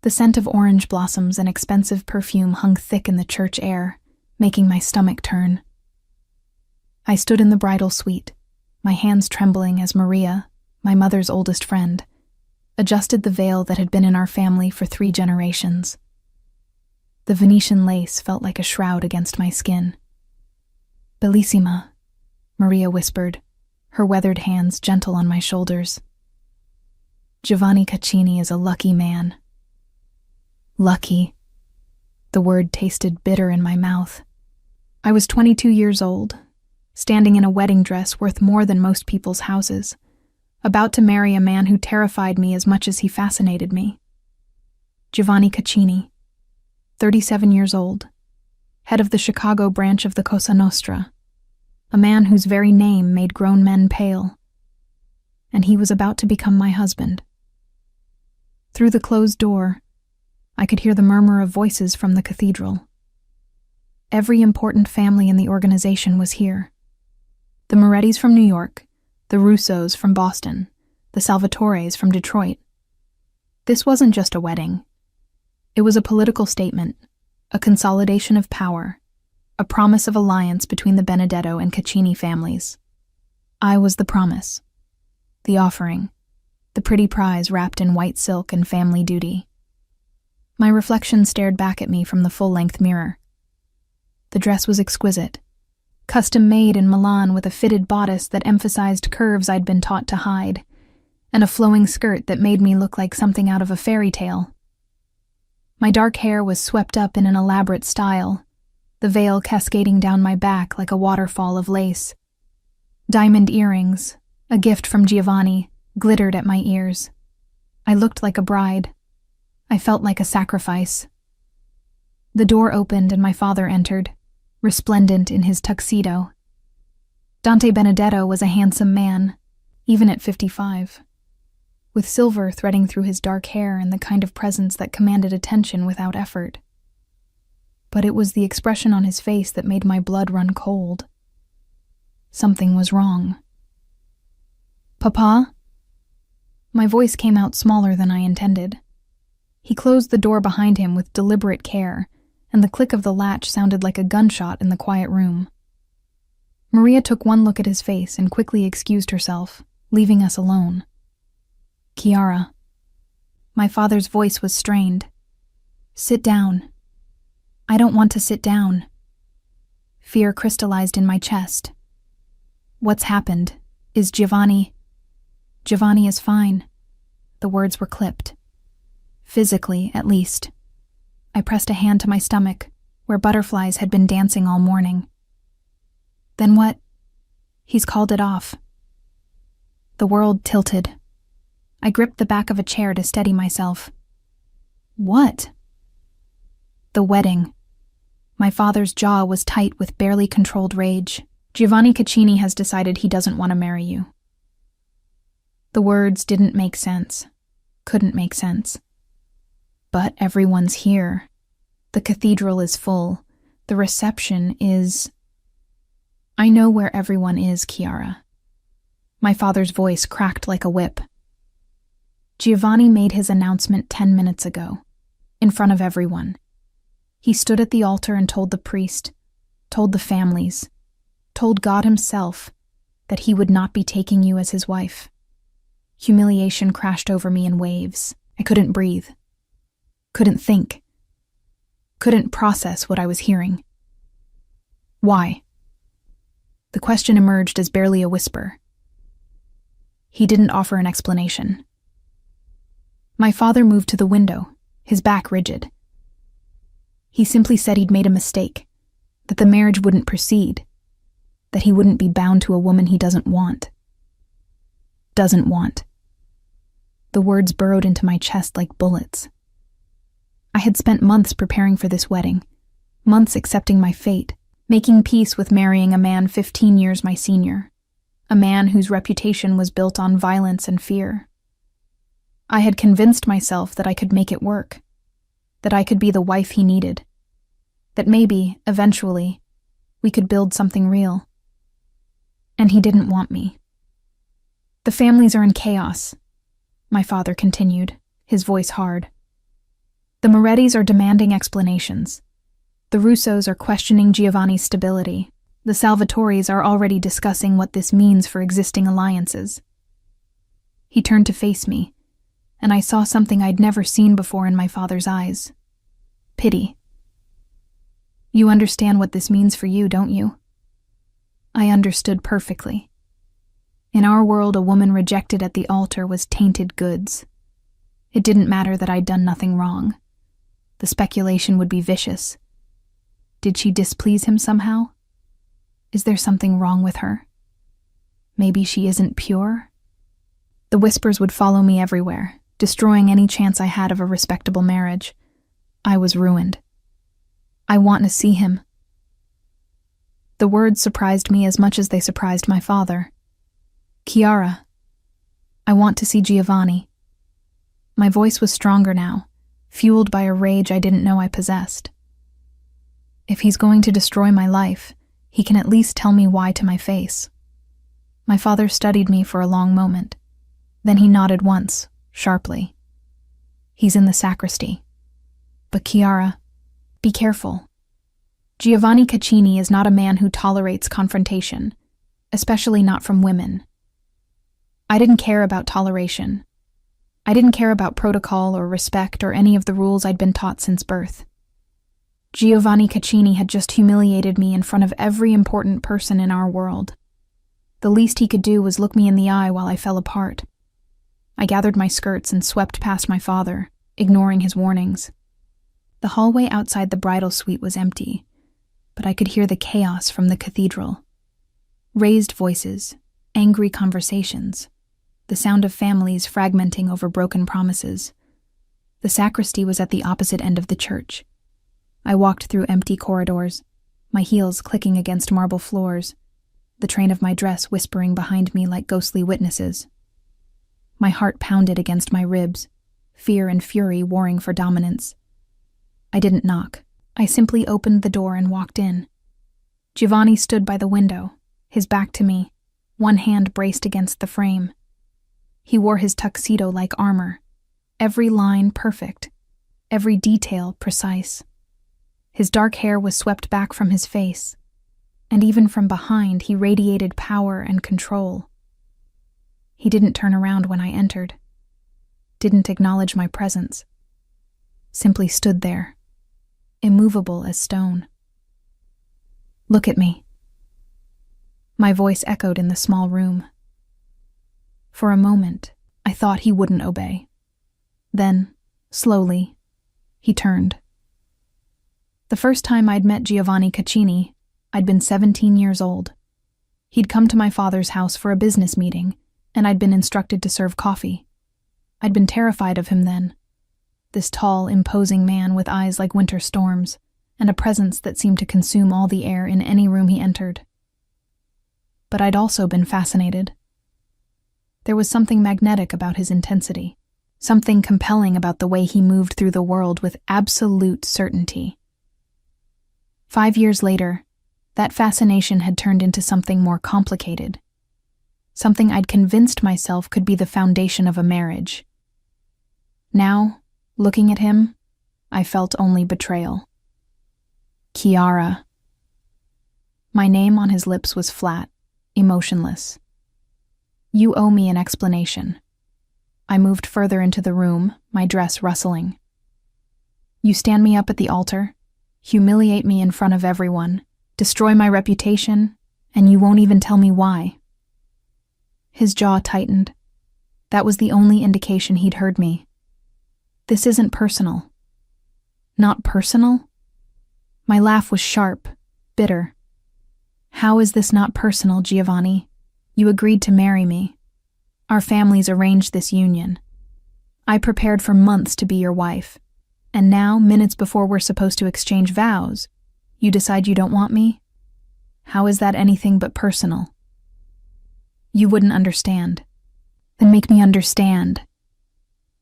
The scent of orange blossoms and expensive perfume hung thick in the church air, making my stomach turn. I stood in the bridal suite, my hands trembling as Maria, my mother's oldest friend, adjusted the veil that had been in our family for 3 generations. The Venetian lace felt like a shroud against my skin. "Bellissima," Maria whispered, her weathered hands gentle on my shoulders. "Giovanni Caccini is a lucky man." Lucky. The word tasted bitter in my mouth. I was 22 years old, standing in a wedding dress worth more than most people's houses, about to marry a man who terrified me as much as he fascinated me. Giovanni Caccini, 37 years old, head of the Chicago branch of the Cosa Nostra, a man whose very name made grown men pale. And he was about to become my husband. Through the closed door, I could hear the murmur of voices from the cathedral. Every important family in the organization was here. The Morettis from New York, the Russos from Boston, the Salvatores from Detroit. This wasn't just a wedding. It was a political statement, a consolidation of power, a promise of alliance between the Benedetto and Caccini families. I was the promise, the offering, the pretty prize wrapped in white silk and family duty. My reflection stared back at me from the full-length mirror. The dress was exquisite, custom-made in Milan with a fitted bodice that emphasized curves I'd been taught to hide, and a flowing skirt that made me look like something out of a fairy tale. My dark hair was swept up in an elaborate style, the veil cascading down my back like a waterfall of lace. Diamond earrings, a gift from Giovanni, glittered at my ears. I looked like a bride. I felt like a sacrifice. The door opened and my father entered, resplendent in his tuxedo. Dante Benedetto was a handsome man, even at 55, with silver threading through his dark hair and the kind of presence that commanded attention without effort. But it was the expression on his face that made my blood run cold. Something was wrong. "Papa?" My voice came out smaller than I intended. He closed the door behind him with deliberate care, and the click of the latch sounded like a gunshot in the quiet room. Maria took one look at his face and quickly excused herself, leaving us alone. "Chiara." My father's voice was strained. "Sit down." "I don't want to sit down." Fear crystallized in my chest. "What's happened? Is Giovanni—" "Giovanni is fine." The words were clipped. Physically, at least. I pressed a hand to my stomach, where butterflies had been dancing all morning. "Then what?" "He's called it off." The world tilted. I gripped the back of a chair to steady myself. "What?" "The wedding." My father's jaw was tight with barely controlled rage. "Giovanni Caccini has decided he doesn't want to marry you." The words didn't make sense. Couldn't make sense. But everyone's here. The cathedral is full. The reception is... I know where everyone is, Chiara. My father's voice cracked like a whip. Giovanni made his announcement 10 minutes ago, in front of everyone. He stood at the altar and told the priest, told the families, told God himself that he would not be taking you as his wife. Humiliation crashed over me in waves. I couldn't breathe. Couldn't think. Couldn't process what I was hearing. Why? The question emerged as barely a whisper. He didn't offer an explanation. My father moved to the window, his back rigid. He simply said he'd made a mistake, that the marriage wouldn't proceed, that he wouldn't be bound to a woman he doesn't want. Doesn't want. The words burrowed into my chest like bullets. I had spent months preparing for this wedding, months accepting my fate, making peace with marrying a man 15 years my senior, a man whose reputation was built on violence and fear. I had convinced myself that I could make it work, that I could be the wife he needed, that maybe, eventually, we could build something real. And he didn't want me. "The families are in chaos," my father continued, his voice hard. The Morettis are demanding explanations. The Russos are questioning Giovanni's stability. The Salvatoris are already discussing what this means for existing alliances. He turned to face me, and I saw something I'd never seen before in my father's eyes. Pity. You understand what this means for you, don't you? I understood perfectly. In our world, a woman rejected at the altar was tainted goods. It didn't matter that I'd done nothing wrong. The speculation would be vicious. Did she displease him somehow? Is there something wrong with her? Maybe she isn't pure? The whispers would follow me everywhere, destroying any chance I had of a respectable marriage. I was ruined. I want to see him. The words surprised me as much as they surprised my father. Chiara, I want to see Giovanni. My voice was stronger now, fueled by a rage I didn't know I possessed. If he's going to destroy my life, he can at least tell me why to my face. My father studied me for a long moment. Then he nodded once, sharply. He's in the sacristy. But Chiara, be careful. Giovanni Caccini is not a man who tolerates confrontation, especially not from women. I didn't care about toleration. I didn't care about protocol or respect or any of the rules I'd been taught since birth. Giovanni Caccini had just humiliated me in front of every important person in our world. The least he could do was look me in the eye while I fell apart. I gathered my skirts and swept past my father, ignoring his warnings. The hallway outside the bridal suite was empty, but I could hear the chaos from the cathedral. Raised voices, angry conversations, the sound of families fragmenting over broken promises. The sacristy was at the opposite end of the church. I walked through empty corridors, my heels clicking against marble floors, the train of my dress whispering behind me like ghostly witnesses. My heart pounded against my ribs, fear and fury warring for dominance. I didn't knock. I simply opened the door and walked in. Giovanni stood by the window, his back to me, one hand braced against the frame. He wore his tuxedo like armor, every line perfect, every detail precise. His dark hair was swept back from his face, and even from behind he radiated power and control. He didn't turn around when I entered, didn't acknowledge my presence, simply stood there, immovable as stone. Look at me. My voice echoed in the small room. For a moment, I thought he wouldn't obey. Then, slowly, he turned. The first time I'd met Giovanni Caccini, I'd been 17 years old. He'd come to my father's house for a business meeting, and I'd been instructed to serve coffee. I'd been terrified of him then. This tall, imposing man with eyes like winter storms, and a presence that seemed to consume all the air in any room he entered. But I'd also been fascinated. There was something magnetic about his intensity, something compelling about the way he moved through the world with absolute certainty. 5 years later, that fascination had turned into something more complicated, something I'd convinced myself could be the foundation of a marriage. Now, looking at him, I felt only betrayal. Chiara. My name on his lips was flat, emotionless. You owe me an explanation. I moved further into the room, my dress rustling. You stand me up at the altar, humiliate me in front of everyone, destroy my reputation, and you won't even tell me why. His jaw tightened. That was the only indication he'd heard me. This isn't personal. Not personal? My laugh was sharp, bitter. How is this not personal, Giovanni? You agreed to marry me. Our families arranged this union. I prepared for months to be your wife. And now, minutes before we're supposed to exchange vows, you decide you don't want me? How is that anything but personal? You wouldn't understand. Then make me understand.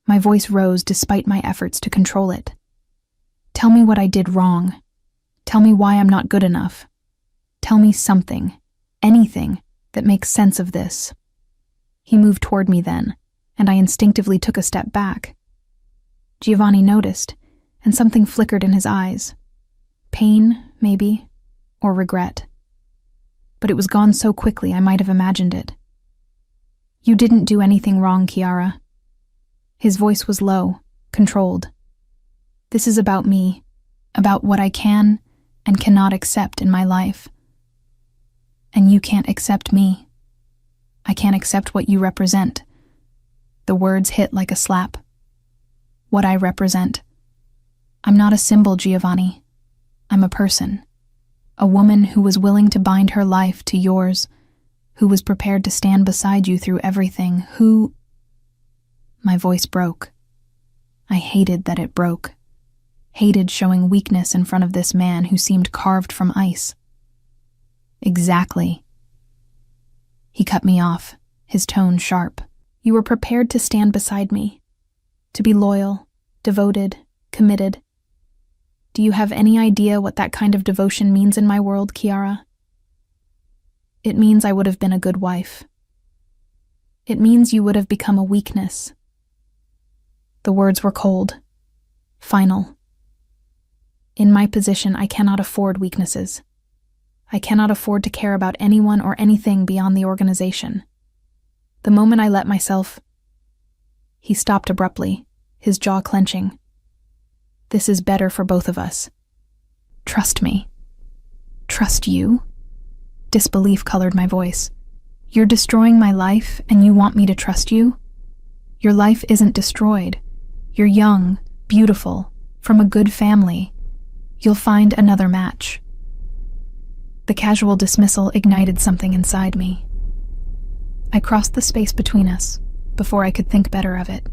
My voice rose despite my efforts to control it. Tell me what I did wrong. Tell me why I'm not good enough. Tell me something, anything, that makes sense of this. He moved toward me then, and I instinctively took a step back. Giovanni noticed, and something flickered in his eyes. Pain, maybe, or regret. But it was gone so quickly I might have imagined it. You didn't do anything wrong, Kiara. His voice was low, controlled. This is about me, about what I can and cannot accept in my life. And you can't accept me. I can't accept what you represent. The words hit like a slap. What I represent. I'm not a symbol, Giovanni. I'm a person. A woman who was willing to bind her life to yours, who was prepared to stand beside you through everything, who... My voice broke. I hated that it broke. Hated showing weakness in front of this man who seemed carved from ice. Exactly. He cut me off, his tone sharp. You were prepared to stand beside me, to be loyal, devoted, committed. Do you have any idea what that kind of devotion means in my world, Kiara? It means I would have been a good wife. It means you would have become a weakness. The words were cold, final. In my position, I cannot afford weaknesses. I cannot afford to care about anyone or anything beyond the organization. The moment I let myself... He stopped abruptly, his jaw clenching. This is better for both of us. Trust me. Trust you? Disbelief colored my voice. You're destroying my life, and you want me to trust you? Your life isn't destroyed. You're young, beautiful, from a good family. You'll find another match. The casual dismissal ignited something inside me. I crossed the space between us before I could think better of it,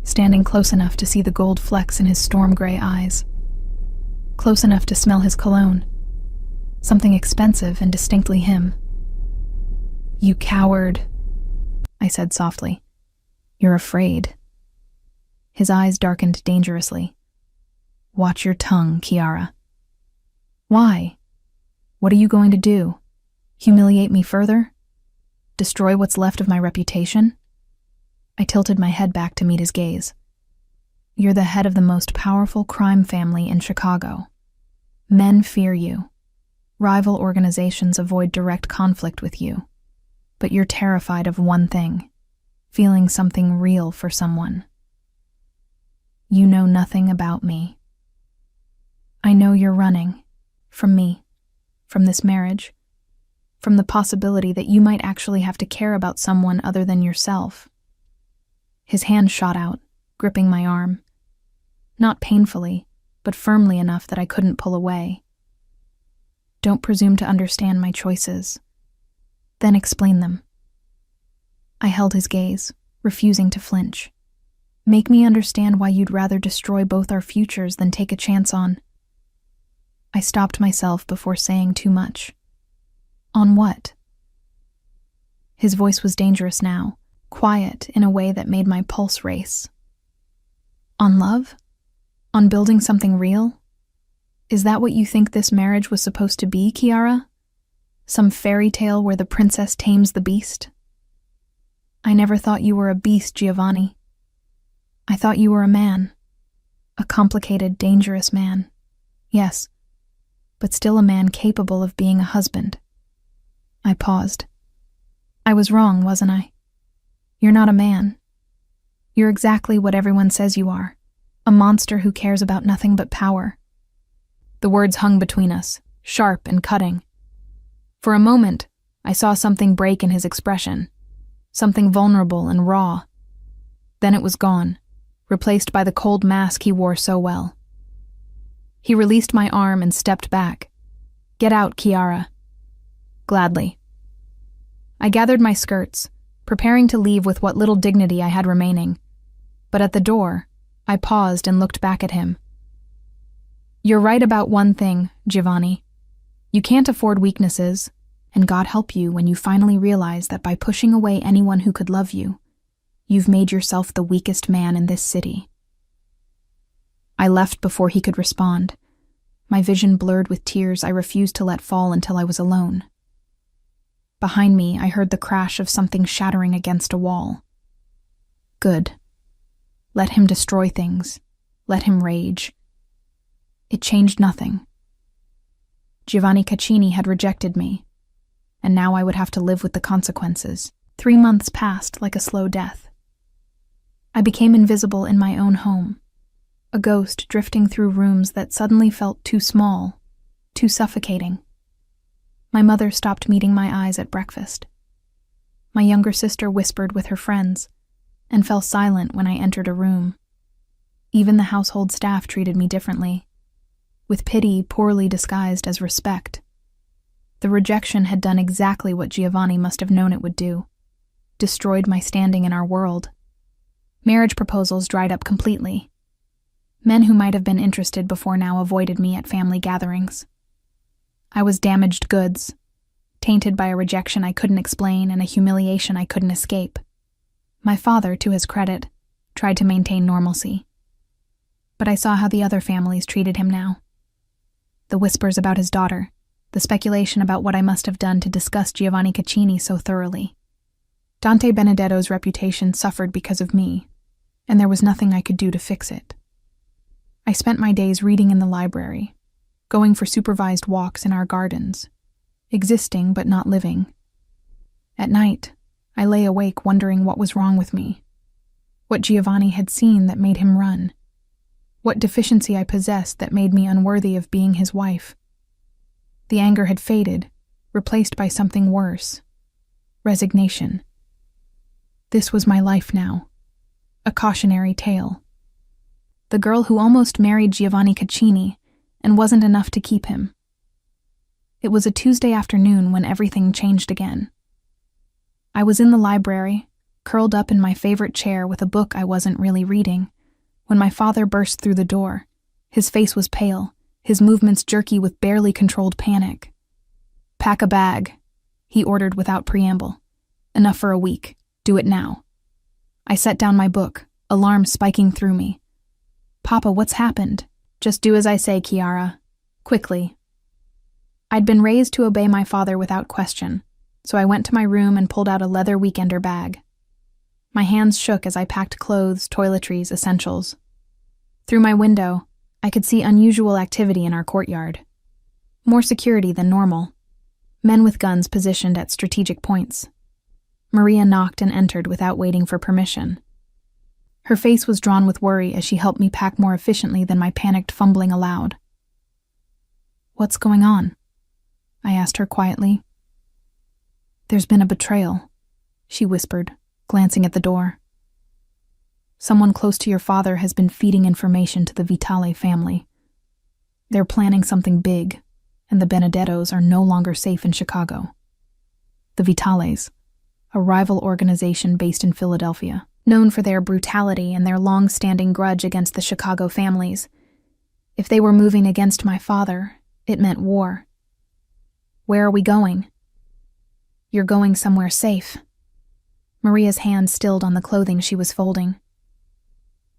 standing close enough to see the gold flecks in his storm-gray eyes, close enough to smell his cologne, something expensive and distinctly him. You coward, I said softly. You're afraid. His eyes darkened dangerously. Watch your tongue, Kiara. Why? What are you going to do? Humiliate me further? Destroy what's left of my reputation? I tilted my head back to meet his gaze. You're the head of the most powerful crime family in Chicago. Men fear you. Rival organizations avoid direct conflict with you. But you're terrified of one thing, feeling something real for someone. You know nothing about me. I know you're running. From me. From this marriage. From the possibility that you might actually have to care about someone other than yourself. His hand shot out, gripping my arm. Not painfully, but firmly enough that I couldn't pull away. Don't presume to understand my choices. Then explain them. I held his gaze, refusing to flinch. Make me understand why you'd rather destroy both our futures than take a chance on... I stopped myself before saying too much. On what? His voice was dangerous now, quiet in a way that made my pulse race. On love? On building something real? Is that what you think this marriage was supposed to be, Kiara? Some fairy tale where the princess tames the beast? I never thought you were a beast, Giovanni. I thought you were a man. A complicated, dangerous man. Yes, but still a man capable of being a husband. I paused. I was wrong, wasn't I? You're not a man. You're exactly what everyone says you are. A monster who cares about nothing but power. The words hung between us, sharp and cutting. For a moment, I saw something break in his expression. Something vulnerable and raw. Then it was gone, replaced by the cold mask he wore so well. He released my arm and stepped back. Get out, Kiara. Gladly. I gathered my skirts, preparing to leave with what little dignity I had remaining. But at the door, I paused and looked back at him. You're right about one thing, Giovanni. You can't afford weaknesses, and God help you when you finally realize that by pushing away anyone who could love you, you've made yourself the weakest man in this city. I left before he could respond. My vision blurred with tears I refused to let fall until I was alone. Behind me, I heard the crash of something shattering against a wall. Good. Let him destroy things. Let him rage. It changed nothing. Giovanni Caccini had rejected me, and now I would have to live with the consequences. 3 months passed like a slow death. I became invisible in my own home, a ghost drifting through rooms that suddenly felt too small, too suffocating. My mother stopped meeting my eyes at breakfast. My younger sister whispered with her friends and fell silent when I entered a room. Even the household staff treated me differently, with pity poorly disguised as respect. The rejection had done exactly what Giovanni must have known it would do, destroyed my standing in our world. Marriage proposals dried up completely. Men who might have been interested before now avoided me at family gatherings. I was damaged goods, tainted by a rejection I couldn't explain and a humiliation I couldn't escape. My father, to his credit, tried to maintain normalcy. But I saw how the other families treated him now. The whispers about his daughter, the speculation about what I must have done to disgust Giovanni Caccini so thoroughly. Dante Benedetto's reputation suffered because of me, and there was nothing I could do to fix it. I spent my days reading in the library, going for supervised walks in our gardens, existing but not living. At night, I lay awake wondering what was wrong with me, what Giovanni had seen that made him run, what deficiency I possessed that made me unworthy of being his wife. The anger had faded, replaced by something worse: resignation. This was my life now, a cautionary tale. The girl who almost married Giovanni Caccini and wasn't enough to keep him. It was a Tuesday afternoon when everything changed again. I was in the library, curled up in my favorite chair with a book I wasn't really reading, when my father burst through the door. His face was pale, his movements jerky with barely controlled panic. "Pack a bag," he ordered without preamble. "Enough for a week. Do it now." I set down my book, alarm spiking through me. "Papa, what's happened?" "Just do as I say, Chiara. Quickly." I'd been raised to obey my father without question, so I went to my room and pulled out a leather weekender bag. My hands shook as I packed clothes, toiletries, essentials. Through my window, I could see unusual activity in our courtyard. More security than normal. Men with guns positioned at strategic points. Maria knocked and entered without waiting for permission. Her face was drawn with worry as she helped me pack more efficiently than my panicked fumbling allowed. "What's going on?" I asked her quietly. "There's been a betrayal," she whispered, glancing at the door. "Someone close to your father has been feeding information to the Vitale family. They're planning something big, and the Benedettos are no longer safe in Chicago." The Vitales, a rival organization based in Philadelphia, known for their brutality and their long-standing grudge against the Chicago families. If they were moving against my father, it meant war. "Where are we going?" "You're going somewhere safe." Maria's hand stilled on the clothing she was folding.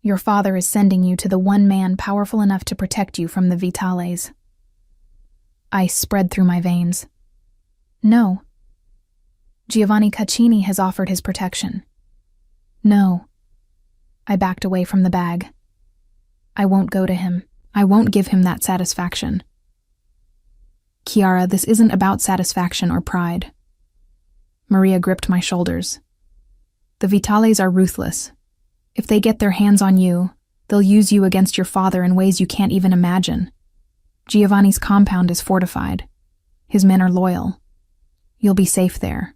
"Your father is sending you to the one man powerful enough to protect you from the Vitales." Ice spread through my veins. "No." "Giovanni Caccini has offered his protection." "No." I backed away from the bag. "I won't go to him. I won't give him that satisfaction." "Chiara, this isn't about satisfaction or pride." Maria gripped my shoulders. "The Vitales are ruthless. If they get their hands on you, they'll use you against your father in ways you can't even imagine. Giovanni's compound is fortified. His men are loyal. You'll be safe there."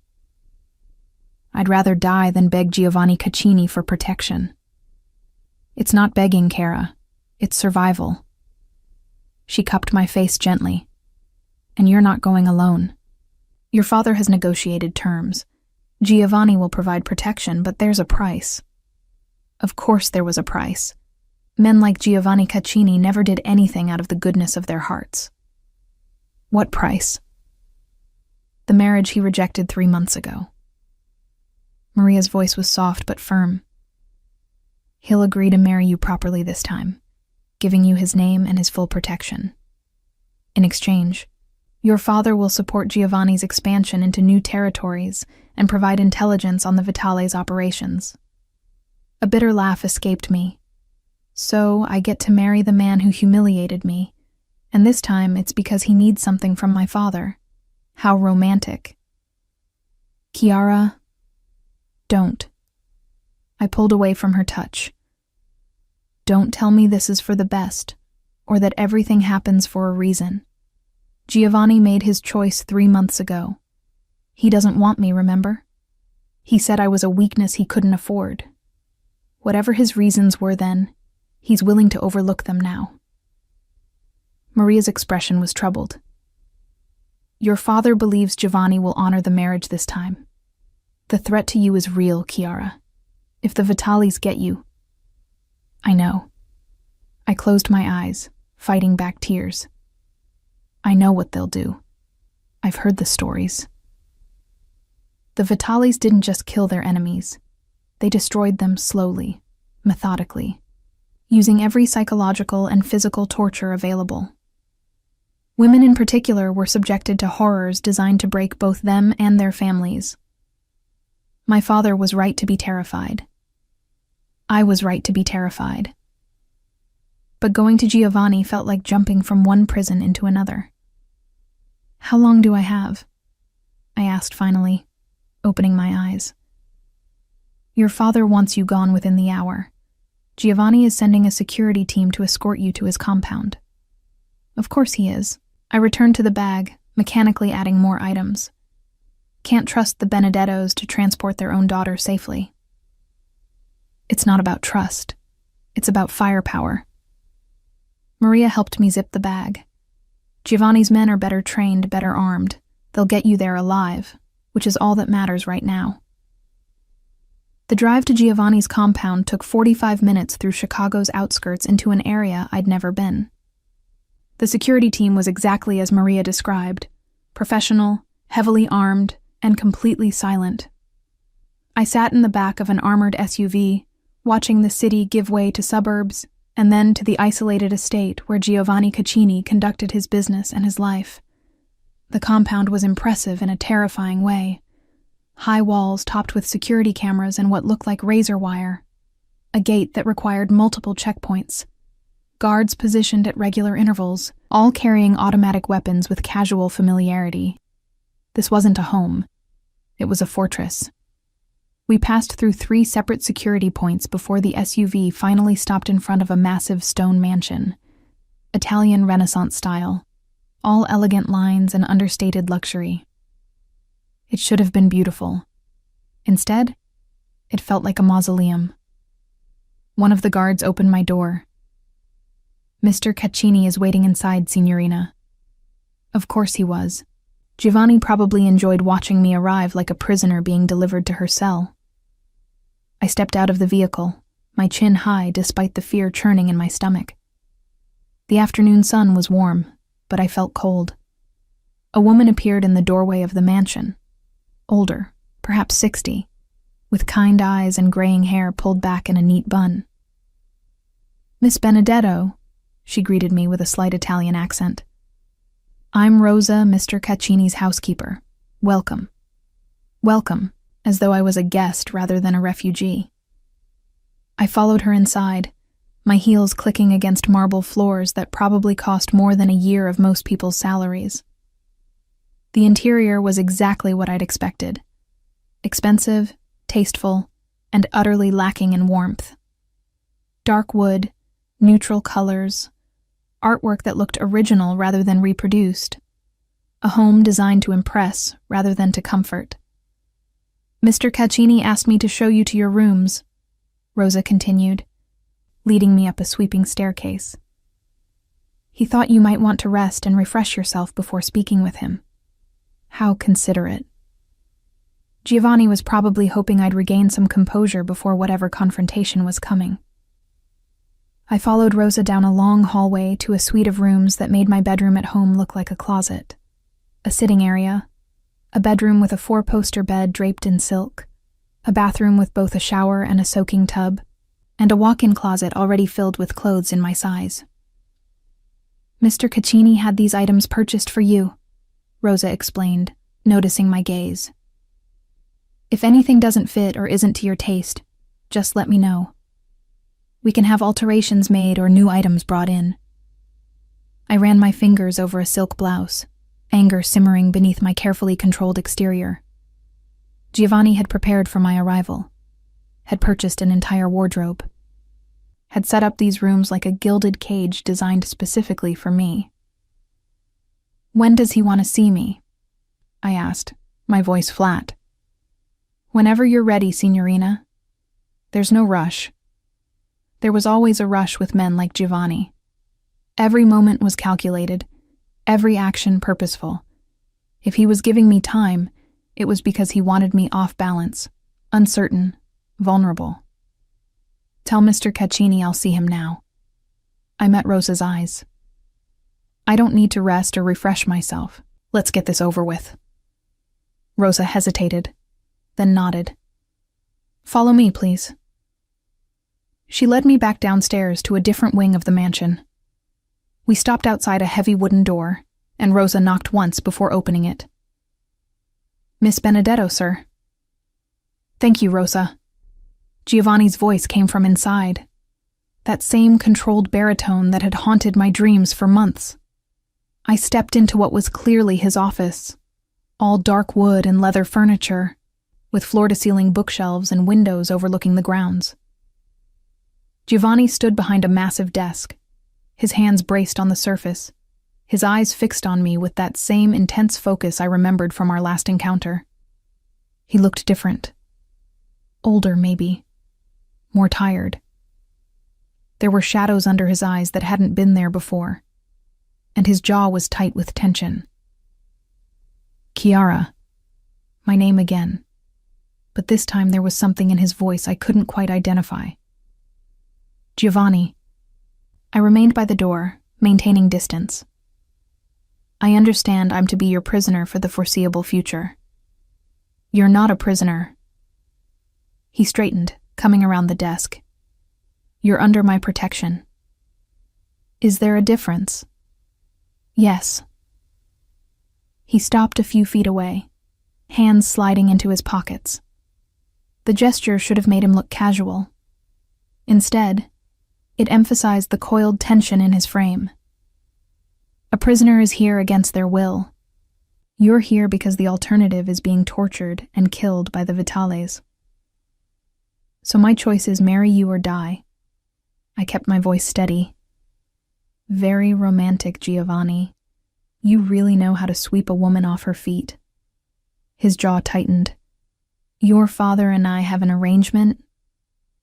"I'd rather die than beg Giovanni Caccini for protection." "It's not begging, Cara. It's survival." She cupped my face gently. "And you're not going alone. Your father has negotiated terms. Giovanni will provide protection, but there's a price." Of course there was a price. Men like Giovanni Caccini never did anything out of the goodness of their hearts. "What price?" "The marriage he rejected 3 months ago." Maria's voice was soft but firm. "He'll agree to marry you properly this time, giving you his name and his full protection. In exchange, your father will support Giovanni's expansion into new territories and provide intelligence on the Vitale's operations." A bitter laugh escaped me. "So I get to marry the man who humiliated me, And this time it's because he needs something from my father. How romantic. Chiara, don't. I pulled away from her touch. Don't tell me this is for the best, or that everything happens for a reason. Giovanni made his choice 3 months ago. He doesn't want me, remember? He said I was a weakness he couldn't afford. Whatever his reasons were then, he's willing to overlook them now. Maria's expression was troubled. Your father believes Giovanni will honor the marriage this time. The threat to you is real, Chiara. If the Vitalis get you... I know. I closed my eyes, fighting back tears. I know what they'll do. I've heard the stories. The Vitalis didn't just kill their enemies. They destroyed them slowly, methodically, using every psychological and physical torture available. Women in particular were subjected to horrors designed to break both them and their families. My father was right to be terrified. I was right to be terrified. But going to Giovanni felt like jumping from one prison into another. How long do I have? I asked finally, opening my eyes. Your father wants you gone within the hour. Giovanni is sending a security team to escort you to his compound. Of course he is. I returned to the bag, mechanically adding more items. Can't trust the Benedettos to transport their own daughter safely. It's not about trust. It's about firepower. Maria helped me zip the bag. Giovanni's men are better trained, better armed. They'll get you there alive, which is all that matters right now. The drive to Giovanni's compound took 45 minutes through Chicago's outskirts into an area I'd never been. The security team was exactly as Maria described, professional, heavily armed, and completely silent. I sat in the back of an armored SUV, watching the city give way to suburbs, and then to the isolated estate where Giovanni Caccini conducted his business and his life. The compound was impressive in a terrifying way. High walls topped with security cameras and what looked like razor wire. A gate that required multiple checkpoints. Guards positioned at regular intervals, all carrying automatic weapons with casual familiarity. This wasn't a home. It was a fortress. We passed through 3 separate security points before the SUV finally stopped in front of a massive stone mansion. Italian Renaissance style. All elegant lines and understated luxury. It should have been beautiful. Instead, it felt like a mausoleum. One of the guards opened my door. Mr. Caccini is waiting inside, Signorina. Of course he was. Giovanni probably enjoyed watching me arrive like a prisoner being delivered to her cell. I stepped out of the vehicle, my chin high despite the fear churning in my stomach. The afternoon sun was warm, but I felt cold. A woman appeared in the doorway of the mansion. Older, perhaps 60, with kind eyes and graying hair pulled back in a neat bun. Miss Benedetto, she greeted me with a slight Italian accent. I'm Rosa, Mr. Caccini's housekeeper. Welcome. Welcome, as though I was a guest rather than a refugee. I followed her inside, my heels clicking against marble floors that probably cost more than a year of most people's salaries. The interior was exactly what I'd expected. Expensive, tasteful, and utterly lacking in warmth. Dark wood, neutral colors, artwork that looked original rather than reproduced. A home designed to impress rather than to comfort. Mr. Caccini asked me to show you to your rooms, Rosa continued, leading me up a sweeping staircase. He thought you might want to rest and refresh yourself before speaking with him. How considerate. Giovanni was probably hoping I'd regain some composure before whatever confrontation was coming. I followed Rosa down a long hallway to a suite of rooms that made my bedroom at home look like a closet. A sitting area, a bedroom with a 4-poster bed draped in silk, a bathroom with both a shower and a soaking tub, and a walk-in closet already filled with clothes in my size. Mr. Caccini had these items purchased for you, Rosa explained, noticing my gaze. If anything doesn't fit or isn't to your taste, just let me know. We can have alterations made or new items brought in. I ran my fingers over a silk blouse, anger simmering beneath my carefully controlled exterior. Giovanni had prepared for my arrival, had purchased an entire wardrobe, had set up these rooms like a gilded cage designed specifically for me. "When does he want to see me?" I asked, my voice flat. "Whenever you're ready, signorina. There's no rush." There was always a rush with men like Giovanni. Every moment was calculated, every action purposeful. If he was giving me time, it was because he wanted me off balance, uncertain, vulnerable. "Tell Mr. Caccini I'll see him now." I met Rosa's eyes. "I don't need to rest or refresh myself. Let's get this over with." Rosa hesitated, then nodded. "Follow me, please." She led me back downstairs to a different wing of the mansion. We stopped outside a heavy wooden door, and Rosa knocked once before opening it. "Miss Benedetto, sir." "Thank you, Rosa." Giovanni's voice came from inside, that same controlled baritone that had haunted my dreams for months. I stepped into what was clearly his office, all dark wood and leather furniture, with floor-to-ceiling bookshelves and windows overlooking the grounds. Giovanni stood behind a massive desk, his hands braced on the surface, his eyes fixed on me with that same intense focus I remembered from our last encounter. He looked different. Older, maybe. More tired. There were shadows under his eyes that hadn't been there before, and his jaw was tight with tension. "Chiara," my name again, but this time there was something in his voice I couldn't quite identify. "Giovanni." I remained by the door, maintaining distance. "I understand I'm to be your prisoner for the foreseeable future." "You're not a prisoner." He straightened, coming around the desk. "You're under my protection." "Is there a difference?" "Yes." He stopped a few feet away, hands sliding into his pockets. The gesture should have made him look casual. Instead, it emphasized the coiled tension in his frame. A prisoner is here against their will. You're here because the alternative is being tortured and killed by the Vitales. So my choice is marry you or die. I kept my voice steady. "Very romantic, Giovanni. You really know how to sweep a woman off her feet." His jaw tightened. "Your father and I have an arrangement."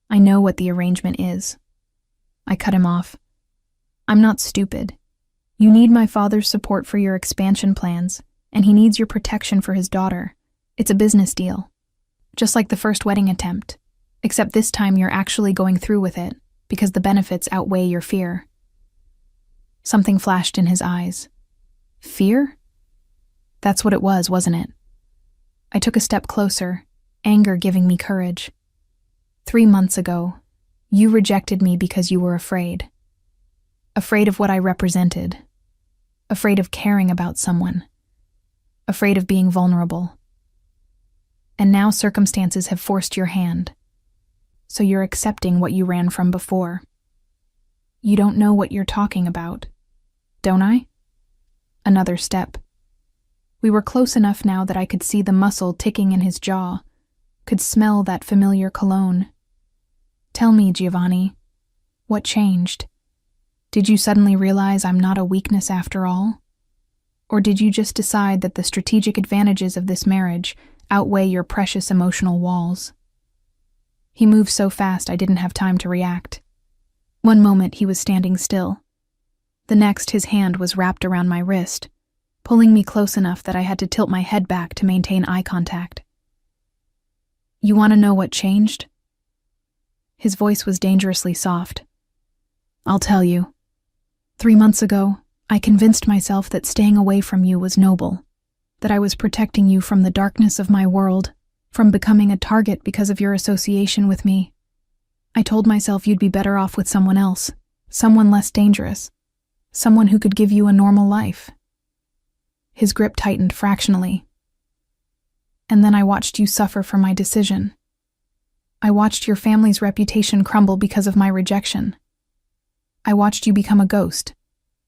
"I know what the arrangement is." I cut him off. "I'm not stupid. You need my father's support for your expansion plans, and he needs your protection for his daughter. It's a business deal. Just like the first wedding attempt, except this time you're actually going through with it, because the benefits outweigh your fear." Something flashed in his eyes. Fear? That's what it was, wasn't it? I took a step closer, anger giving me courage. 3 months ago, you rejected me because you were afraid. Afraid of what I represented. Afraid of caring about someone. Afraid of being vulnerable. And now circumstances have forced your hand. So you're accepting what you ran from before. You don't know what you're talking about, don't I? Another step. We were close enough now that I could see the muscle ticking in his jaw, could smell that familiar cologne. Tell me, Giovanni, what changed? Did you suddenly realize I'm not a weakness after all? Or did you just decide that the strategic advantages of this marriage outweigh your precious emotional walls? He moved so fast I didn't have time to react. One moment he was standing still. The next his hand was wrapped around my wrist, pulling me close enough that I had to tilt my head back to maintain eye contact. You want to know what changed? His voice was dangerously soft. I'll tell you. 3 months ago, I convinced myself that staying away from you was noble, that I was protecting you from the darkness of my world, from becoming a target because of your association with me. I told myself you'd be better off with someone else, someone less dangerous, someone who could give you a normal life. His grip tightened fractionally. And then I watched you suffer for my decision. I watched your family's reputation crumble because of my rejection. I watched you become a ghost,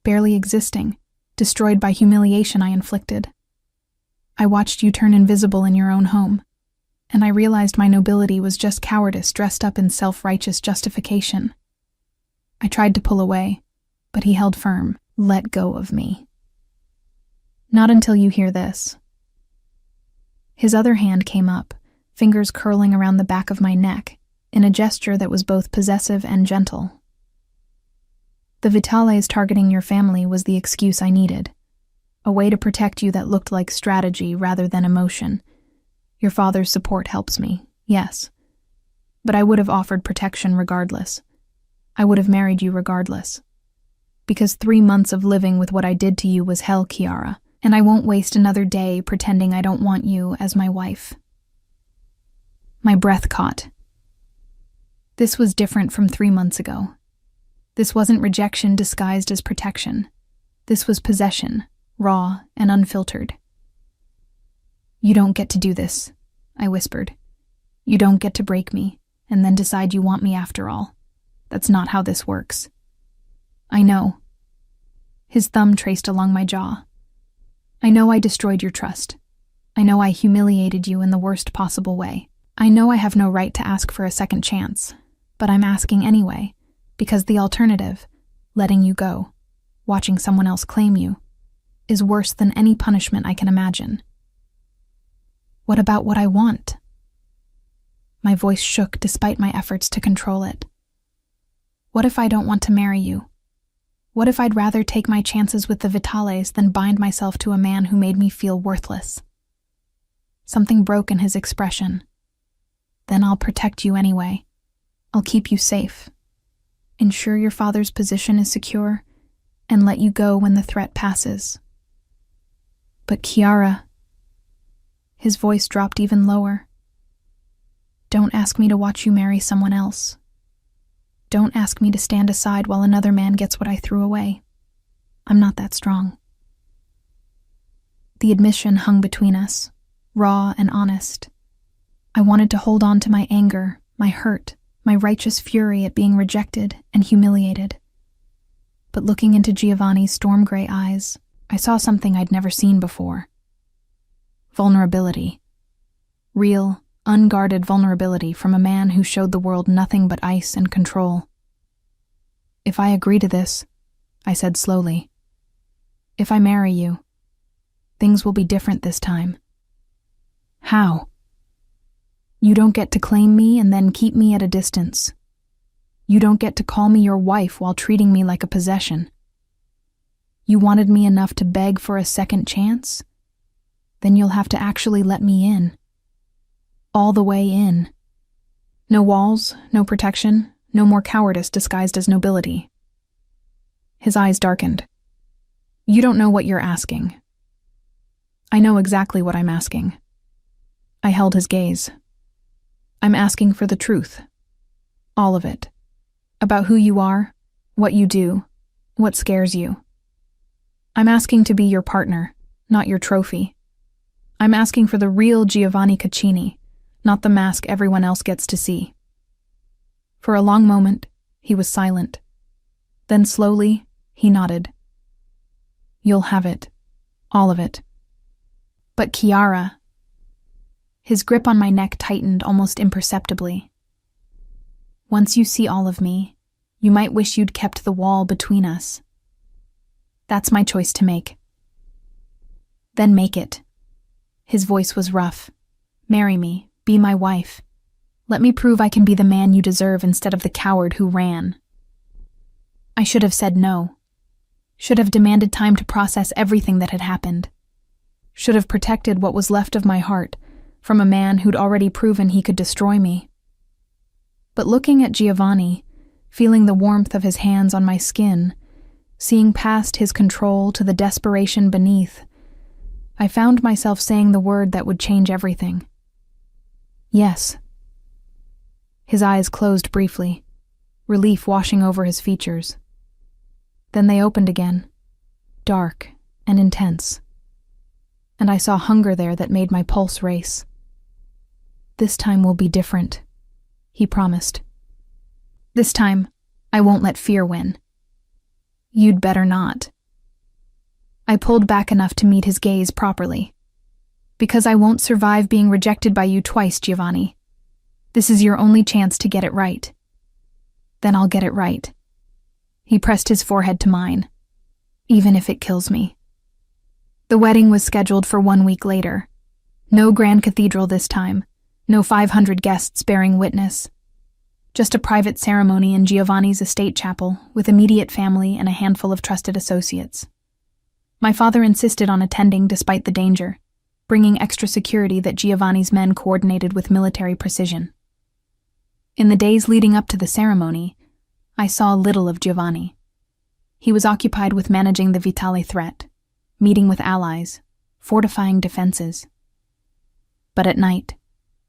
barely existing, destroyed by humiliation I inflicted. I watched you turn invisible in your own home, and I realized my nobility was just cowardice dressed up in self-righteous justification. I tried to pull away, but he held firm. Let go of me. Not until you hear this. His other hand came up, fingers curling around the back of my neck, in a gesture that was both possessive and gentle. The Vitales targeting your family was the excuse I needed, a way to protect you that looked like strategy rather than emotion. Your father's support helps me, yes, but I would have offered protection regardless. I would have married you regardless. Because 3 months of living with what I did to you was hell, Kiara, and I won't waste another day pretending I don't want you as my wife. My breath caught. This was different from 3 months ago. This wasn't rejection disguised as protection. This was possession, raw and unfiltered. You don't get to do this, I whispered. You don't get to break me and then decide you want me after all. That's not how this works. I know. His thumb traced along my jaw. I know I destroyed your trust. I know I humiliated you in the worst possible way. I know I have no right to ask for a second chance, but I'm asking anyway, because the alternative, letting you go, watching someone else claim you, is worse than any punishment I can imagine. What about what I want? My voice shook despite my efforts to control it. What if I don't want to marry you? What if I'd rather take my chances with the Vitales than bind myself to a man who made me feel worthless? Something broke in his expression. Then I'll protect you anyway. I'll keep you safe. Ensure your father's position is secure, and let you go when the threat passes. But Kiara... His voice dropped even lower. Don't ask me to watch you marry someone else. Don't ask me to stand aside while another man gets what I threw away. I'm not that strong. The admission hung between us, raw and honest. I wanted to hold on to my anger, my hurt, my righteous fury at being rejected and humiliated. But looking into Giovanni's storm-gray eyes, I saw something I'd never seen before. Vulnerability. Real, unguarded vulnerability from a man who showed the world nothing but ice and control. If I agree to this, I said slowly, if I marry you, things will be different this time. How? You don't get to claim me and then keep me at a distance. You don't get to call me your wife while treating me like a possession. You wanted me enough to beg for a second chance? Then you'll have to actually let me in. All the way in. No walls, no protection, no more cowardice disguised as nobility. His eyes darkened. You don't know what you're asking. I know exactly what I'm asking. I held his gaze. I'm asking for the truth. All of it. About who you are, what you do, what scares you. I'm asking to be your partner, not your trophy. I'm asking for the real Giovanni Caccini, not the mask everyone else gets to see. For a long moment, he was silent. Then slowly, he nodded. You'll have it. All of it. But Kiara... His grip on my neck tightened almost imperceptibly. Once you see all of me, you might wish you'd kept the wall between us. That's my choice to make. Then make it. His voice was rough. Marry me. Be my wife. Let me prove I can be the man you deserve instead of the coward who ran. I should have said no. Should have demanded time to process everything that had happened. Should have protected what was left of my heart from a man who'd already proven he could destroy me. But looking at Giovanni, feeling the warmth of his hands on my skin, seeing past his control to the desperation beneath, I found myself saying the word that would change everything. Yes. His eyes closed briefly, relief washing over his features. Then they opened again, dark and intense. And I saw hunger there that made my pulse race. This time will be different, he promised. This time, I won't let fear win. You'd better not. I pulled back enough to meet his gaze properly. Because I won't survive being rejected by you twice, Giovanni. This is your only chance to get it right. Then I'll get it right. He pressed his forehead to mine. Even if it kills me. The wedding was scheduled for 1 week later. No grand cathedral this time. No 500 guests bearing witness. Just a private ceremony in Giovanni's estate chapel with immediate family and a handful of trusted associates. My father insisted on attending despite the danger, bringing extra security that Giovanni's men coordinated with military precision. In the days leading up to the ceremony, I saw little of Giovanni. He was occupied with managing the Vitale threat, meeting with allies, fortifying defenses. But at night,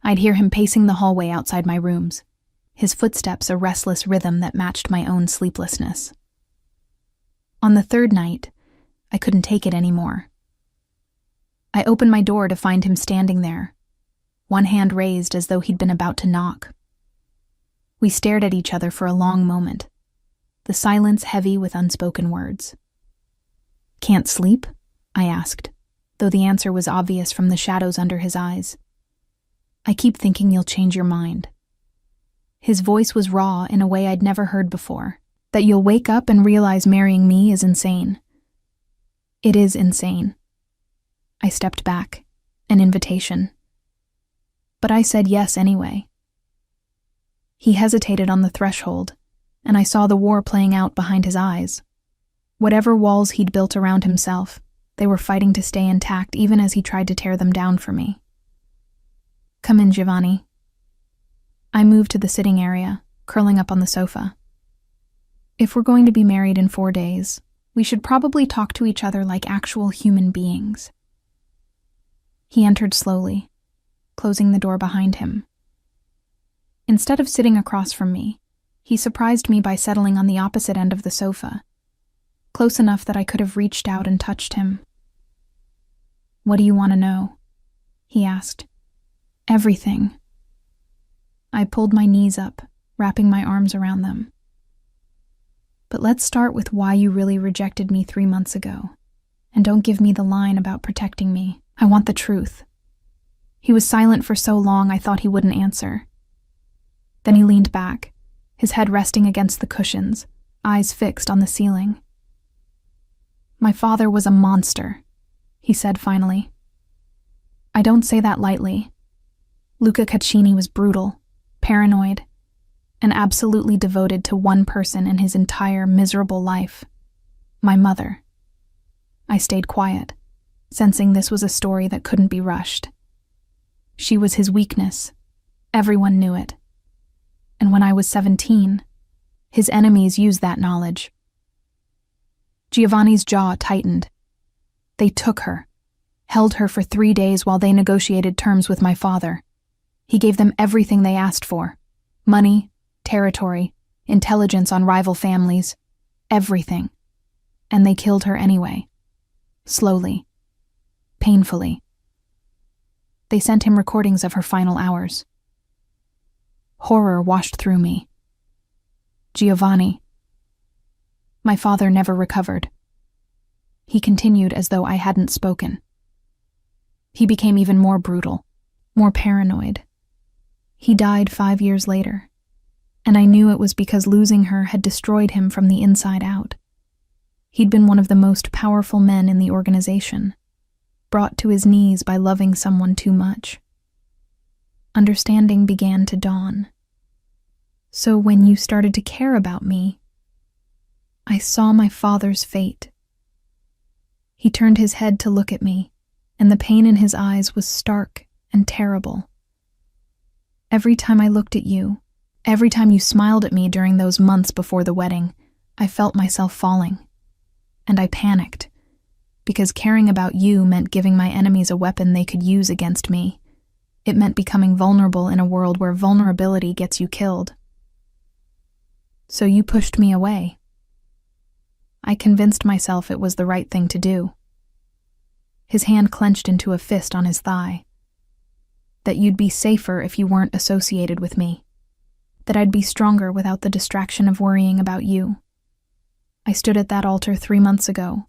I'd hear him pacing the hallway outside my rooms, his footsteps a restless rhythm that matched my own sleeplessness. On the third night, I couldn't take it anymore. I opened my door to find him standing there, one hand raised as though he'd been about to knock. We stared at each other for a long moment, the silence heavy with unspoken words. "Can't sleep?" I asked, though the answer was obvious from the shadows under his eyes. "I keep thinking you'll change your mind." His voice was raw in a way I'd never heard before, that you'll wake up and realize marrying me is insane. It is insane. I stepped back, an invitation. But I said yes anyway. He hesitated on the threshold, and I saw the war playing out behind his eyes. Whatever walls he'd built around himself, they were fighting to stay intact even as he tried to tear them down for me. "Come in, Giovanni." I moved to the sitting area, curling up on the sofa. "If we're going to be married in 4 days, we should probably talk to each other like actual human beings." He entered slowly, closing the door behind him. Instead of sitting across from me, he surprised me by settling on the opposite end of the sofa, close enough that I could have reached out and touched him. "What do you want to know?" he asked. "Everything." I pulled my knees up, wrapping my arms around them. "But let's start with why you really rejected me 3 months ago. And don't give me the line about protecting me. I want the truth." He was silent for so long I thought he wouldn't answer. Then he leaned back, his head resting against the cushions, eyes fixed on the ceiling. "My father was a monster," he said finally. "I don't say that lightly. Luca Caccini was brutal, paranoid, and absolutely devoted to one person in his entire miserable life, my mother." I stayed quiet, sensing this was a story that couldn't be rushed. She was his weakness. Everyone knew it. And when I was 17, his enemies used that knowledge. Giovanni's jaw tightened. They took her, held her for 3 days while they negotiated terms with my father. He gave them everything they asked for: money, territory, intelligence on rival families, everything. And they killed her anyway. Slowly. Painfully. They sent him recordings of her final hours. Horror washed through me. Giovanni. My father never recovered. He continued as though I hadn't spoken. He became even more brutal, more paranoid. He died 5 years later, and I knew it was because losing her had destroyed him from the inside out. He'd been one of the most powerful men in the organization, brought to his knees by loving someone too much. Understanding began to dawn. So when you started to care about me, I saw my father's fate. He turned his head to look at me, and the pain in his eyes was stark and terrible. Every time I looked at you, every time you smiled at me during those months before the wedding, I felt myself falling. And I panicked, because caring about you meant giving my enemies a weapon they could use against me. It meant becoming vulnerable in a world where vulnerability gets you killed. So you pushed me away. I convinced myself it was the right thing to do. His hand clenched into a fist on his thigh. That you'd be safer if you weren't associated with me. That I'd be stronger without the distraction of worrying about you. I stood at that altar 3 months ago,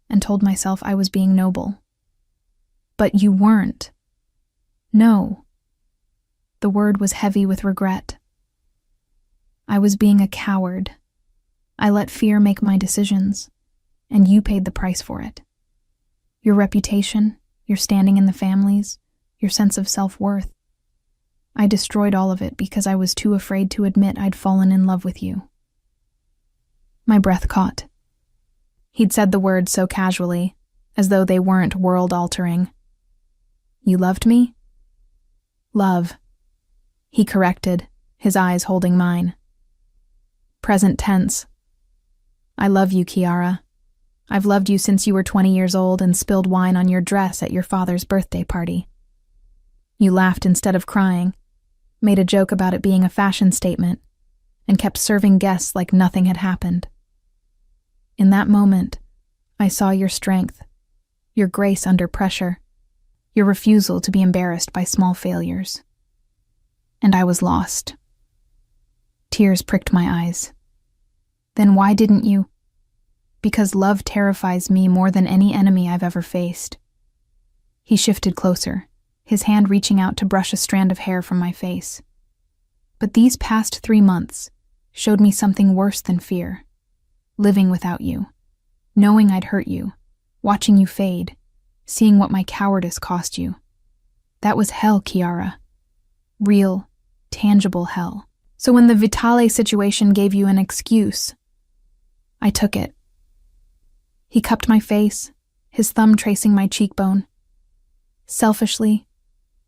and told myself I was being noble. But you weren't. No. The word was heavy with regret. I was being a coward. I let fear make my decisions, and you paid the price for it. Your reputation, your standing in the families, your sense of self-worth. I destroyed all of it because I was too afraid to admit I'd fallen in love with you. My breath caught. He'd said the words so casually, as though they weren't world-altering. You loved me? Love. He corrected, his eyes holding mine. Present tense. I love you, Kiara. I've loved you since you were 20 years old and spilled wine on your dress at your father's birthday party. You laughed instead of crying, made a joke about it being a fashion statement, and kept serving guests like nothing had happened. In that moment, I saw your strength, your grace under pressure, your refusal to be embarrassed by small failures. And I was lost. Tears pricked my eyes. Then why didn't you? Because love terrifies me more than any enemy I've ever faced. He shifted closer, his hand reaching out to brush a strand of hair from my face. But these past 3 months showed me something worse than fear. Living without you, knowing I'd hurt you, watching you fade, seeing what my cowardice cost you. That was hell, Kiara. Real, tangible hell. So when the Vitale situation gave you an excuse, I took it. He cupped my face, his thumb tracing my cheekbone. Selfishly,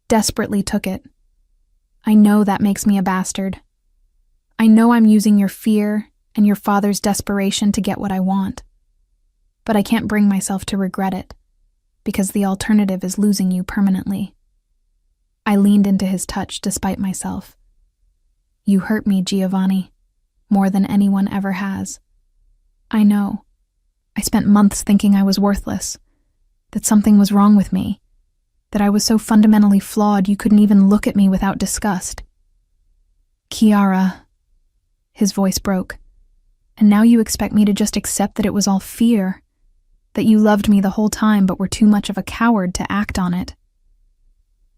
desperately took it. I know that makes me a bastard. I know I'm using your fear and your father's desperation to get what I want. But I can't bring myself to regret it, because the alternative is losing you permanently. I leaned into his touch despite myself. You hurt me, Giovanni, more than anyone ever has. I know. I spent months thinking I was worthless, that something was wrong with me, that I was so fundamentally flawed you couldn't even look at me without disgust. Kiara, his voice broke. And now you expect me to just accept that it was all fear, that you loved me the whole time but were too much of a coward to act on it.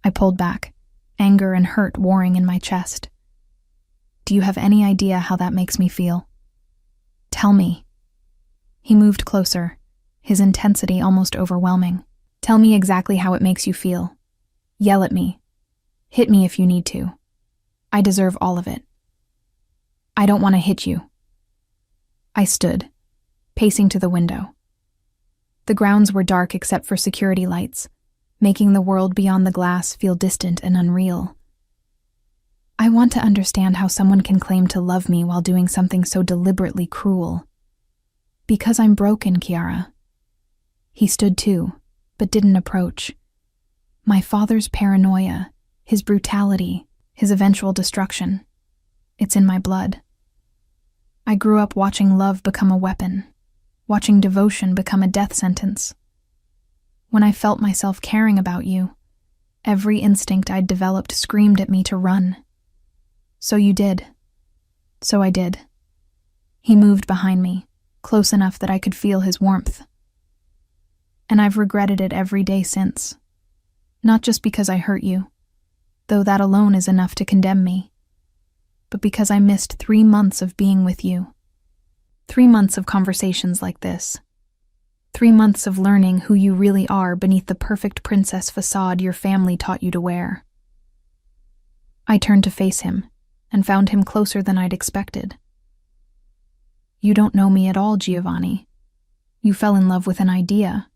I pulled back, anger and hurt warring in my chest. Do you have any idea how that makes me feel? Tell me. He moved closer, his intensity almost overwhelming. Tell me exactly how it makes you feel. Yell at me. Hit me if you need to. I deserve all of it. I don't want to hit you. I stood, pacing to the window. The grounds were dark except for security lights, making the world beyond the glass feel distant and unreal. I want to understand how someone can claim to love me while doing something so deliberately cruel. Because I'm broken, Kiara. He stood too, but didn't approach. My father's paranoia, his brutality, his eventual destruction. It's in my blood. I grew up watching love become a weapon, watching devotion become a death sentence. When I felt myself caring about you, every instinct I'd developed screamed at me to run. So you did. So I did. He moved behind me, close enough that I could feel his warmth. And I've regretted it every day since. Not just because I hurt you, though that alone is enough to condemn me, but because I missed 3 months of being with you. 3 months of conversations like this. 3 months of learning who you really are beneath the perfect princess facade your family taught you to wear. I turned to face him, and found him closer than I'd expected. You don't know me at all, Giovanni. You fell in love with an idea.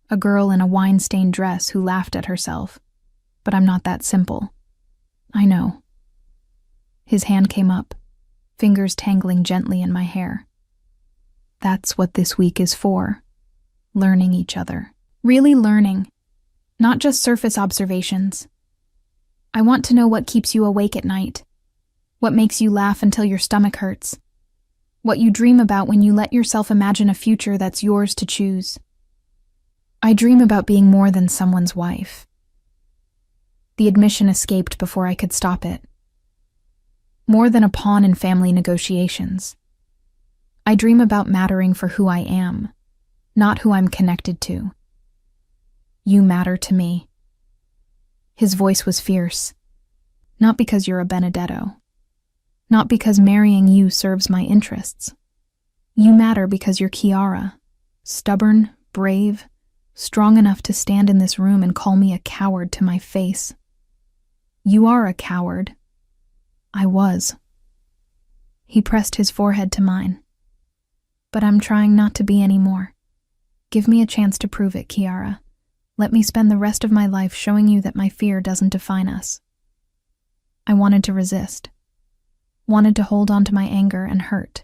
A girl in a wine-stained dress who laughed at herself. But I'm not that simple. I know. His hand came up, fingers tangling gently in my hair. That's what this week is for. Learning each other. Really learning. Not just surface observations. I want to know what keeps you awake at night. What makes you laugh until your stomach hurts. What you dream about when you let yourself imagine a future that's yours to choose. I dream about being more than someone's wife. The admission escaped before I could stop it. More than a pawn in family negotiations. I dream about mattering for who I am, not who I'm connected to. You matter to me. His voice was fierce. Not because you're a Benedetto. Not because marrying you serves my interests. You matter because you're Chiara, stubborn, brave, strong enough to stand in this room and call me a coward to my face. You are a coward. I was. He pressed his forehead to mine. But I'm trying not to be anymore. Give me a chance to prove it, Chiara. Let me spend the rest of my life showing you that my fear doesn't define us. I wanted to resist. Wanted to hold on to my anger and hurt.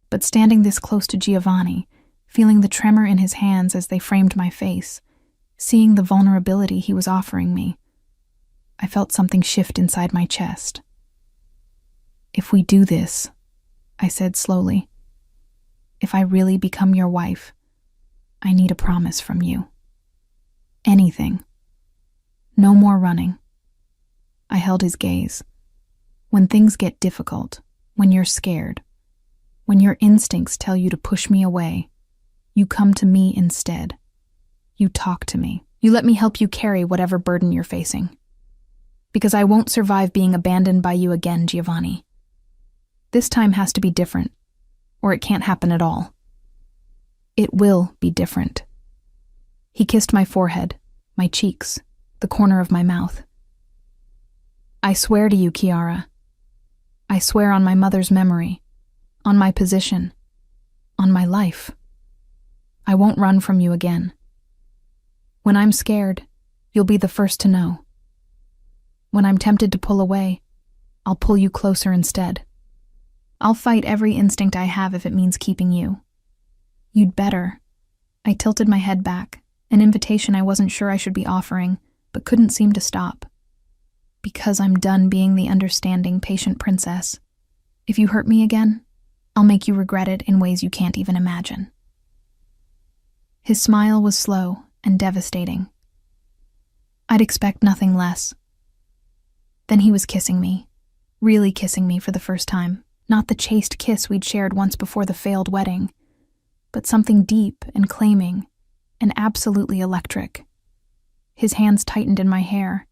But standing this close to Giovanni, feeling the tremor in his hands as they framed my face, seeing the vulnerability he was offering me, I felt something shift inside my chest. If we do this, I said slowly, if I really become your wife, I need a promise from you. Anything. No more running. I held his gaze. When things get difficult, when you're scared, when your instincts tell you to push me away, you come to me instead. You talk to me. You let me help you carry whatever burden you're facing. Because I won't survive being abandoned by you again, Giovanni. This time has to be different, or it can't happen at all. It will be different. He kissed my forehead, my cheeks, the corner of my mouth. I swear to you, Chiara. I swear on my mother's memory, on my position, on my life. I won't run from you again. When I'm scared, you'll be the first to know. When I'm tempted to pull away, I'll pull you closer instead. I'll fight every instinct I have if it means keeping you. You'd better. I tilted my head back, an invitation I wasn't sure I should be offering, but couldn't seem to stop. Because I'm done being the understanding, patient princess. If you hurt me again, I'll make you regret it in ways you can't even imagine. His smile was slow and devastating. I'd expect nothing less. Then he was kissing me, really kissing me for the first time. Not the chaste kiss we'd shared once before the failed wedding, but something deep and claiming, and absolutely electric. His hands tightened in my hair,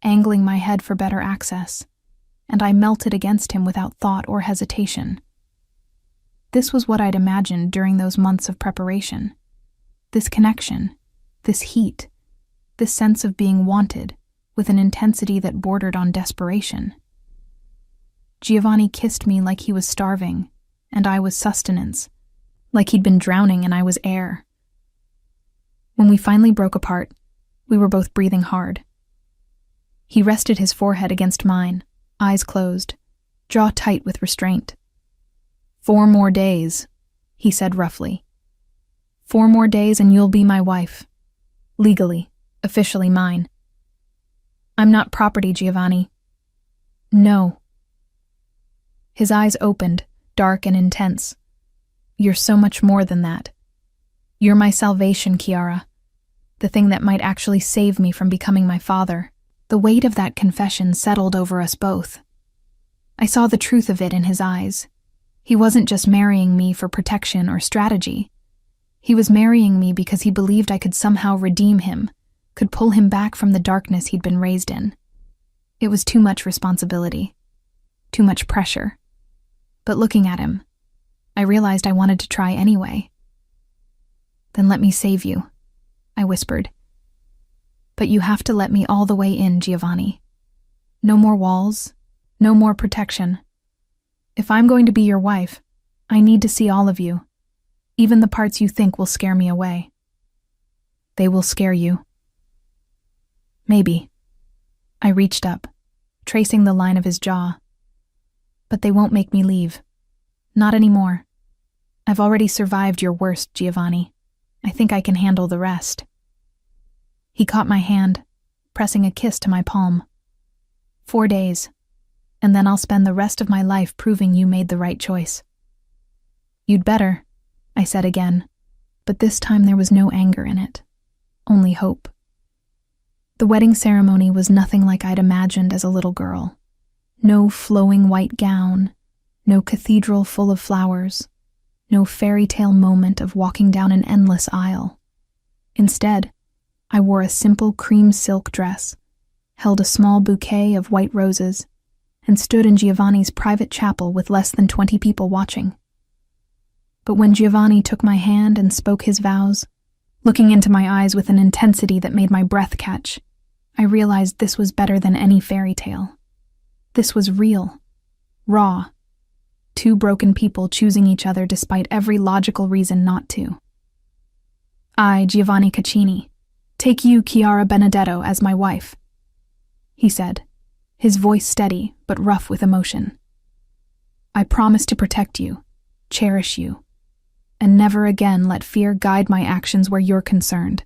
angling my head for better access, and I melted against him without thought or hesitation. This was what I'd imagined during those months of preparation. This connection, this heat, this sense of being wanted, with an intensity that bordered on desperation. Giovanni kissed me like he was starving, and I was sustenance, like he'd been drowning and I was air. When we finally broke apart, we were both breathing hard. He rested his forehead against mine, eyes closed, jaw tight with restraint. 4 more days, he said roughly. 4 more days and you'll be my wife. Legally, officially mine. I'm not property, Giovanni. No. His eyes opened, dark and intense. You're so much more than that. You're my salvation, Chiara. The thing that might actually save me from becoming my father. The weight of that confession settled over us both. I saw the truth of it in his eyes. He wasn't just marrying me for protection or strategy. He was marrying me because he believed I could somehow redeem him, could pull him back from the darkness he'd been raised in. It was too much responsibility, too much pressure. But looking at him, I realized I wanted to try anyway. Then let me save you, I whispered. But you have to let me all the way in, Giovanni. No more walls, no more protection. If I'm going to be your wife, I need to see all of you, even the parts you think will scare me away. They will scare you. Maybe. I reached up, tracing the line of his jaw. But they won't make me leave. Not anymore. I've already survived your worst, Giovanni. I think I can handle the rest. He caught my hand, pressing a kiss to my palm. 4 days, and then I'll spend the rest of my life proving you made the right choice. You'd better, I said again, but this time there was no anger in it, only hope. The wedding ceremony was nothing like I'd imagined as a little girl. No flowing white gown, no cathedral full of flowers, no fairy tale moment of walking down an endless aisle. Instead, I wore a simple cream silk dress, held a small bouquet of white roses, and stood in Giovanni's private chapel with less than 20 people watching. But when Giovanni took my hand and spoke his vows, looking into my eyes with an intensity that made my breath catch, I realized this was better than any fairy tale. This was real, raw, two broken people choosing each other despite every logical reason not to. I, Giovanni Caccini, take you, Chiara Benedetto, as my wife, he said, his voice steady but rough with emotion. I promise to protect you, cherish you, and never again let fear guide my actions where you're concerned.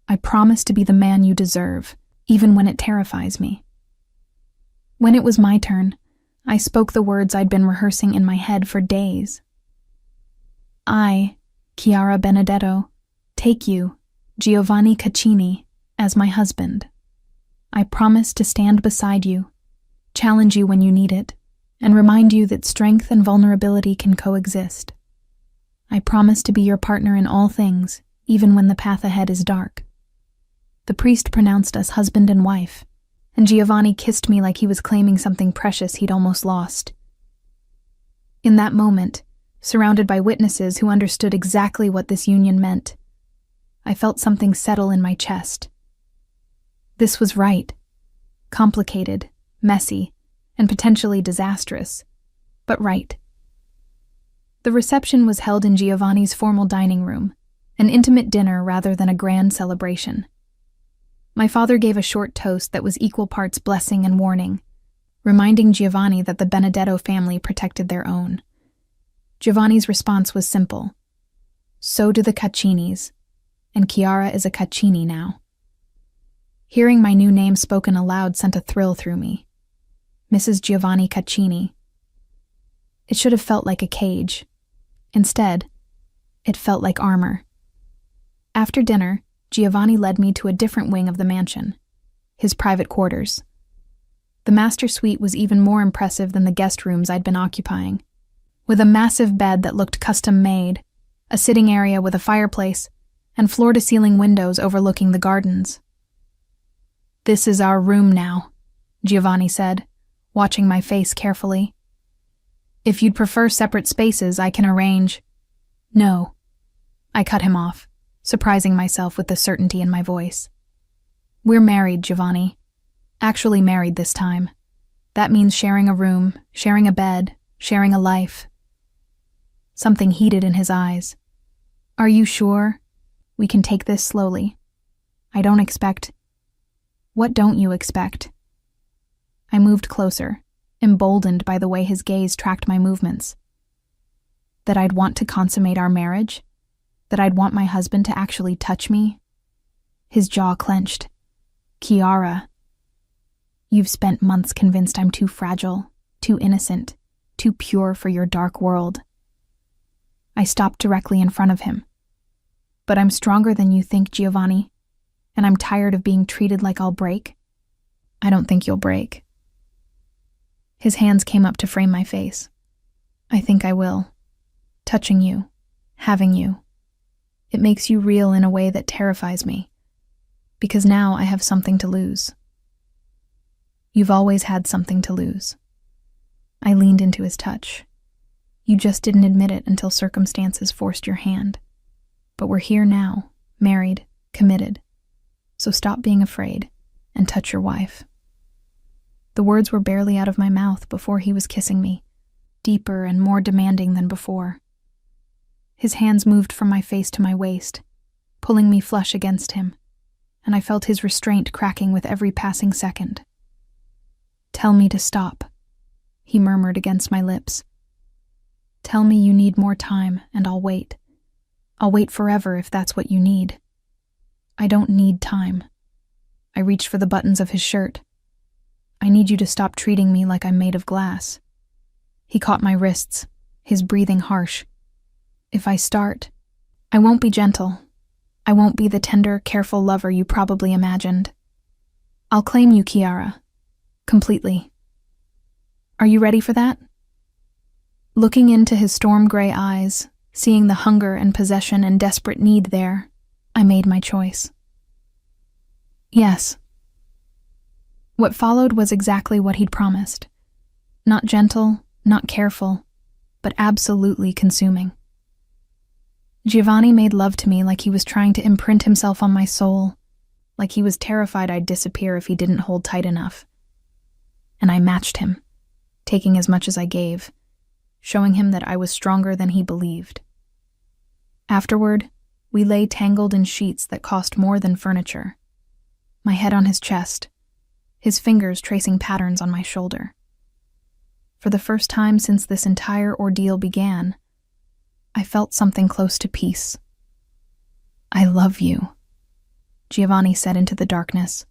I promise to be the man you deserve, even when it terrifies me. When it was my turn, I spoke the words I'd been rehearsing in my head for days. I, Chiara Benedetto, take you, Giovanni Caccini, as my husband. I promise to stand beside you, challenge you when you need it, and remind you that strength and vulnerability can coexist. I promise to be your partner in all things, even when the path ahead is dark. The priest pronounced us husband and wife, and Giovanni kissed me like he was claiming something precious he'd almost lost. In that moment, surrounded by witnesses who understood exactly what this union meant, I felt something settle in my chest. This was right. Complicated, messy, and potentially disastrous, but right. The reception was held in Giovanni's formal dining room, an intimate dinner rather than a grand celebration. My father gave a short toast that was equal parts blessing and warning, reminding Giovanni that the Benedetto family protected their own. Giovanni's response was simple. So do the Caccinis, and Chiara is a Caccini now. Hearing my new name spoken aloud sent a thrill through me. Mrs. Giovanni Caccini. It should have felt like a cage. Instead, it felt like armor. After dinner, Giovanni led me to a different wing of the mansion, his private quarters. The master suite was even more impressive than the guest rooms I'd been occupying, with a massive bed that looked custom-made, a sitting area with a fireplace, and floor-to-ceiling windows overlooking the gardens. This is our room now, Giovanni said, watching my face carefully. If you'd prefer separate spaces, I can arrange. No. I cut him off, surprising myself with the certainty in my voice. We're married, Giovanni. Actually married this time. That means sharing a room, sharing a bed, sharing a life. Something heated in his eyes. Are you sure? We can take this slowly. I don't expect... What don't you expect? I moved closer, emboldened by the way his gaze tracked my movements. That I'd want to consummate our marriage? That I'd want my husband to actually touch me? His jaw clenched. Chiara. You've spent months convinced I'm too fragile, too innocent, too pure for your dark world. I stopped directly in front of him. But I'm stronger than you think, Giovanni, and I'm tired of being treated like I'll break. I don't think you'll break. His hands came up to frame my face. I think I will. Touching you, having you. It makes you real in a way that terrifies me, because now I have something to lose. You've always had something to lose. I leaned into his touch. You just didn't admit it until circumstances forced your hand. But we're here now, married, committed. So stop being afraid and touch your wife. The words were barely out of my mouth before he was kissing me, deeper and more demanding than before. His hands moved from my face to my waist, pulling me flush against him, and I felt his restraint cracking with every passing second. Tell me to stop, he murmured against my lips. Tell me you need more time, and I'll wait. I'll wait forever if that's what you need. I don't need time. I reached for the buttons of his shirt. I need you to stop treating me like I'm made of glass. He caught my wrists, his breathing harsh. If I start, I won't be gentle. I won't be the tender, careful lover you probably imagined. I'll claim you, Chiara. Completely. Are you ready for that? Looking into his storm-gray eyes, seeing the hunger and possession and desperate need there, I made my choice. Yes. What followed was exactly what he'd promised. Not gentle, not careful, but absolutely consuming. Giovanni made love to me like he was trying to imprint himself on my soul, like he was terrified I'd disappear if he didn't hold tight enough. And I matched him, taking as much as I gave, showing him that I was stronger than he believed. Afterward, we lay tangled in sheets that cost more than furniture, my head on his chest, his fingers tracing patterns on my shoulder. For the first time since this entire ordeal began, I felt something close to peace. "I love you," Giovanni said into the darkness.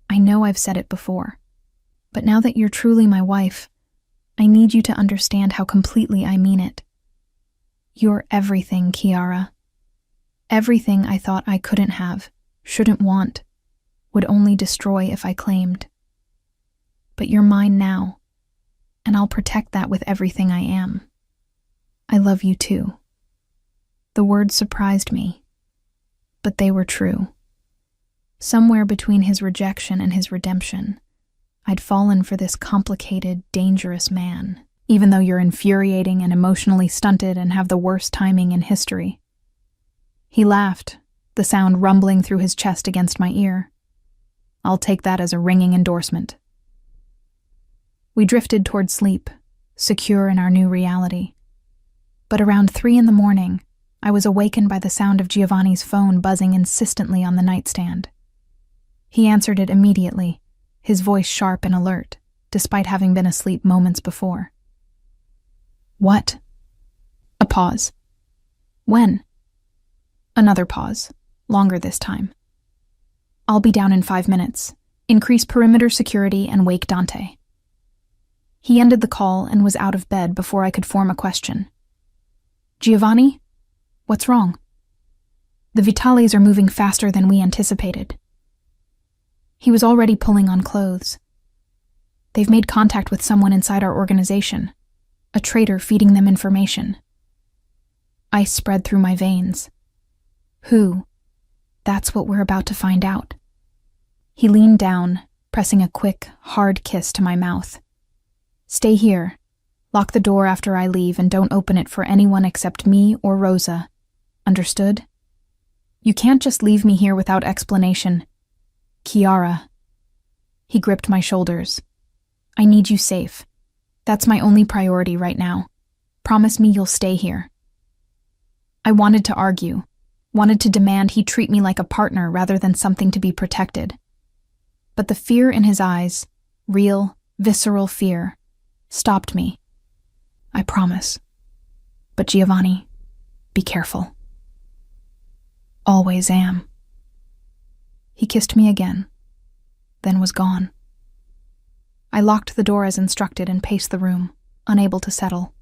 "I know I've said it before, but now that you're truly my wife, I need you to understand how completely I mean it. You're everything, Chiara. Everything I thought I couldn't have, shouldn't want, would only destroy if I claimed. But you're mine now, and I'll protect that with everything I am. I love you too." The words surprised me, but they were true. Somewhere between his rejection and his redemption, I'd fallen for this complicated, dangerous man, even though you're infuriating and emotionally stunted and have the worst timing in history. He laughed, the sound rumbling through his chest against my ear. I'll take that as a ringing endorsement. We drifted toward sleep, secure in our new reality. But around 3 a.m, I was awakened by the sound of Giovanni's phone buzzing insistently on the nightstand. He answered it immediately, his voice sharp and alert, despite having been asleep moments before. "What?" A pause. "When?" Another pause, longer this time. "I'll be down in 5 minutes. Increase perimeter security and wake Dante." He ended the call and was out of bed before I could form a question. "Giovanni? What's wrong?" "The Vitales are moving faster than we anticipated." He was already pulling on clothes. "They've made contact with someone inside our organization, a traitor feeding them information." Ice spread through my veins. "Who?" "That's what we're about to find out." He leaned down, pressing a quick, hard kiss to my mouth. "Stay here. Lock the door after I leave and don't open it for anyone except me or Rosa. Understood? You can't just leave me here without explanation. Chiara." He gripped my shoulders. "I need you safe. That's my only priority right now. Promise me you'll stay here." I wanted to argue, wanted to demand he treat me like a partner rather than something to be protected. But the fear in his eyes, real, visceral fear, stopped me. "I promise. But Giovanni, be careful." "Always am." He kissed me again, then was gone. I locked the door as instructed and paced the room, unable to settle.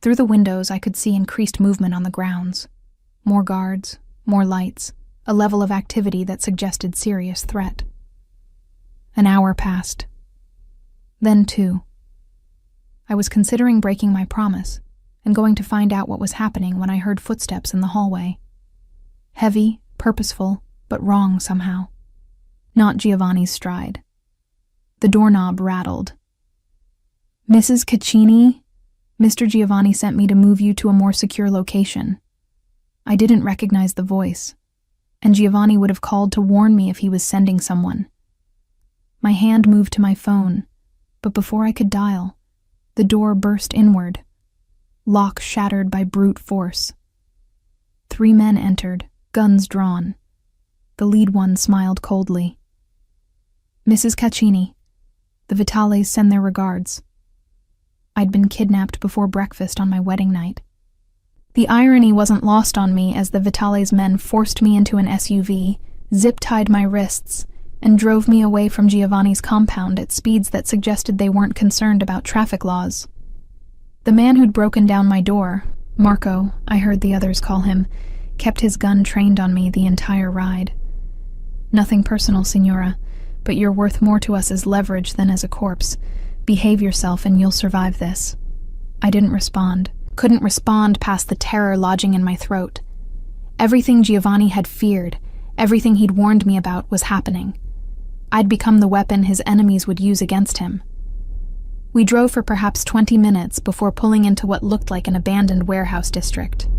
Through the windows I could see increased movement on the grounds. More guards, more lights, a level of activity that suggested serious threat. An hour passed. Then 2. I was considering breaking my promise and going to find out what was happening when I heard footsteps in the hallway. Heavy, purposeful, but wrong somehow. Not Giovanni's stride. The doorknob rattled. "Mrs. Caccini, Mr. Giovanni sent me to move you to a more secure location." I didn't recognize the voice, and Giovanni would have called to warn me if he was sending someone. My hand moved to my phone, but before I could dial, the door burst inward, lock shattered by brute force. 3 men entered, guns drawn. The lead one smiled coldly. "Mrs. Caccini, the Vitales send their regards." I'd been kidnapped before breakfast on my wedding night. The irony wasn't lost on me as the Vitales men forced me into an SUV, zip-tied my wrists, and drove me away from Giovanni's compound at speeds that suggested they weren't concerned about traffic laws. The man who'd broken down my door, Marco, I heard the others call him, kept his gun trained on me the entire ride. "Nothing personal, Signora, but you're worth more to us as leverage than as a corpse. Behave yourself and you'll survive this." I didn't respond. Couldn't respond past the terror lodging in my throat. Everything Giovanni had feared, everything he'd warned me about, was happening. I'd become the weapon his enemies would use against him. We drove for perhaps 20 minutes before pulling into what looked like an abandoned warehouse district.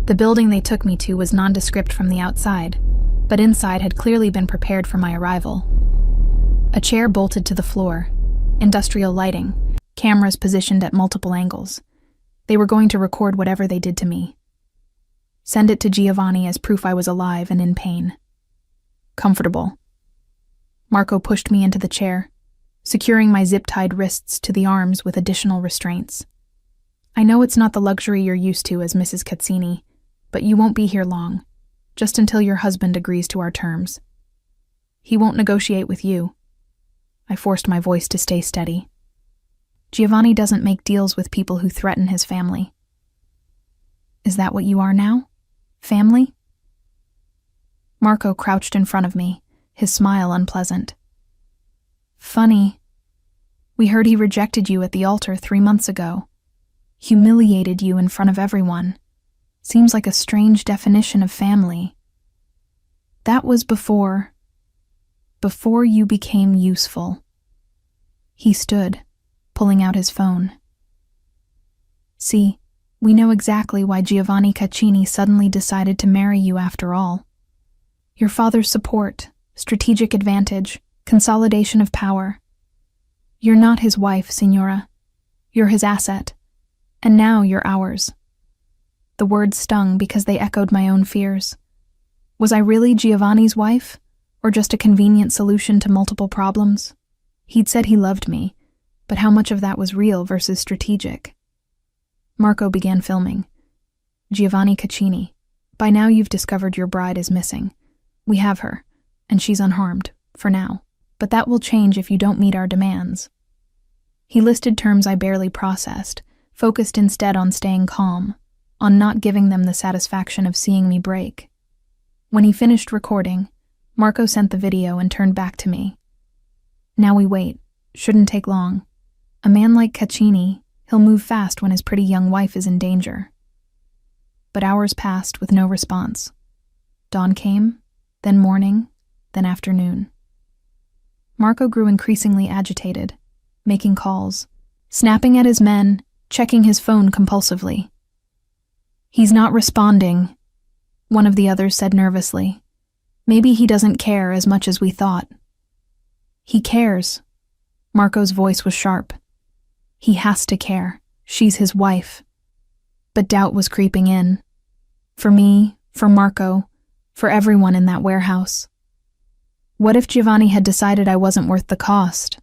The building they took me to was nondescript from the outside, but inside had clearly been prepared for my arrival. A chair bolted to the floor, industrial lighting, cameras positioned at multiple angles. They were going to record whatever they did to me. Send it to Giovanni as proof I was alive and in pain. Comfortable. Marco pushed me into the chair, securing my zip-tied wrists to the arms with additional restraints. I know it's not the luxury you're used to as Mrs. Cazzini, but you won't be here long, just until your husband agrees to our terms. He won't negotiate with you. I forced my voice to stay steady. Giovanni doesn't make deals with people who threaten his family. Is that what you are now? Family? Marco crouched in front of me, his smile unpleasant. Funny. We heard he rejected you at the altar 3 months ago. Humiliated you in front of everyone. Seems like a strange definition of family. That was before you became useful. He stood, pulling out his phone. See, we know exactly why Giovanni Caccini suddenly decided to marry you after all. Your father's support, strategic advantage, consolidation of power. You're not his wife, Signora. You're his asset. And now you're ours. The words stung because they echoed my own fears. Was I really Giovanni's wife, or just a convenient solution to multiple problems? He'd said he loved me, but how much of that was real versus strategic? Marco began filming. Giovanni Caccini, by now you've discovered your bride is missing. We have her, and she's unharmed, for now. But that will change if you don't meet our demands. He listed terms I barely processed, focused instead on staying calm, on not giving them the satisfaction of seeing me break. When he finished recording, Marco sent the video and turned back to me. Now we wait. Shouldn't take long. A man like Caccini, he'll move fast when his pretty young wife is in danger. But hours passed with no response. Dawn came, then morning, then afternoon. Marco grew increasingly agitated, making calls, snapping at his men, checking his phone compulsively. He's not responding, one of the others said nervously. Maybe he doesn't care as much as we thought. He cares. Marco's voice was sharp. He has to care. She's his wife. But doubt was creeping in. For me, for Marco, for everyone in that warehouse. What if Giovanni had decided I wasn't worth the cost?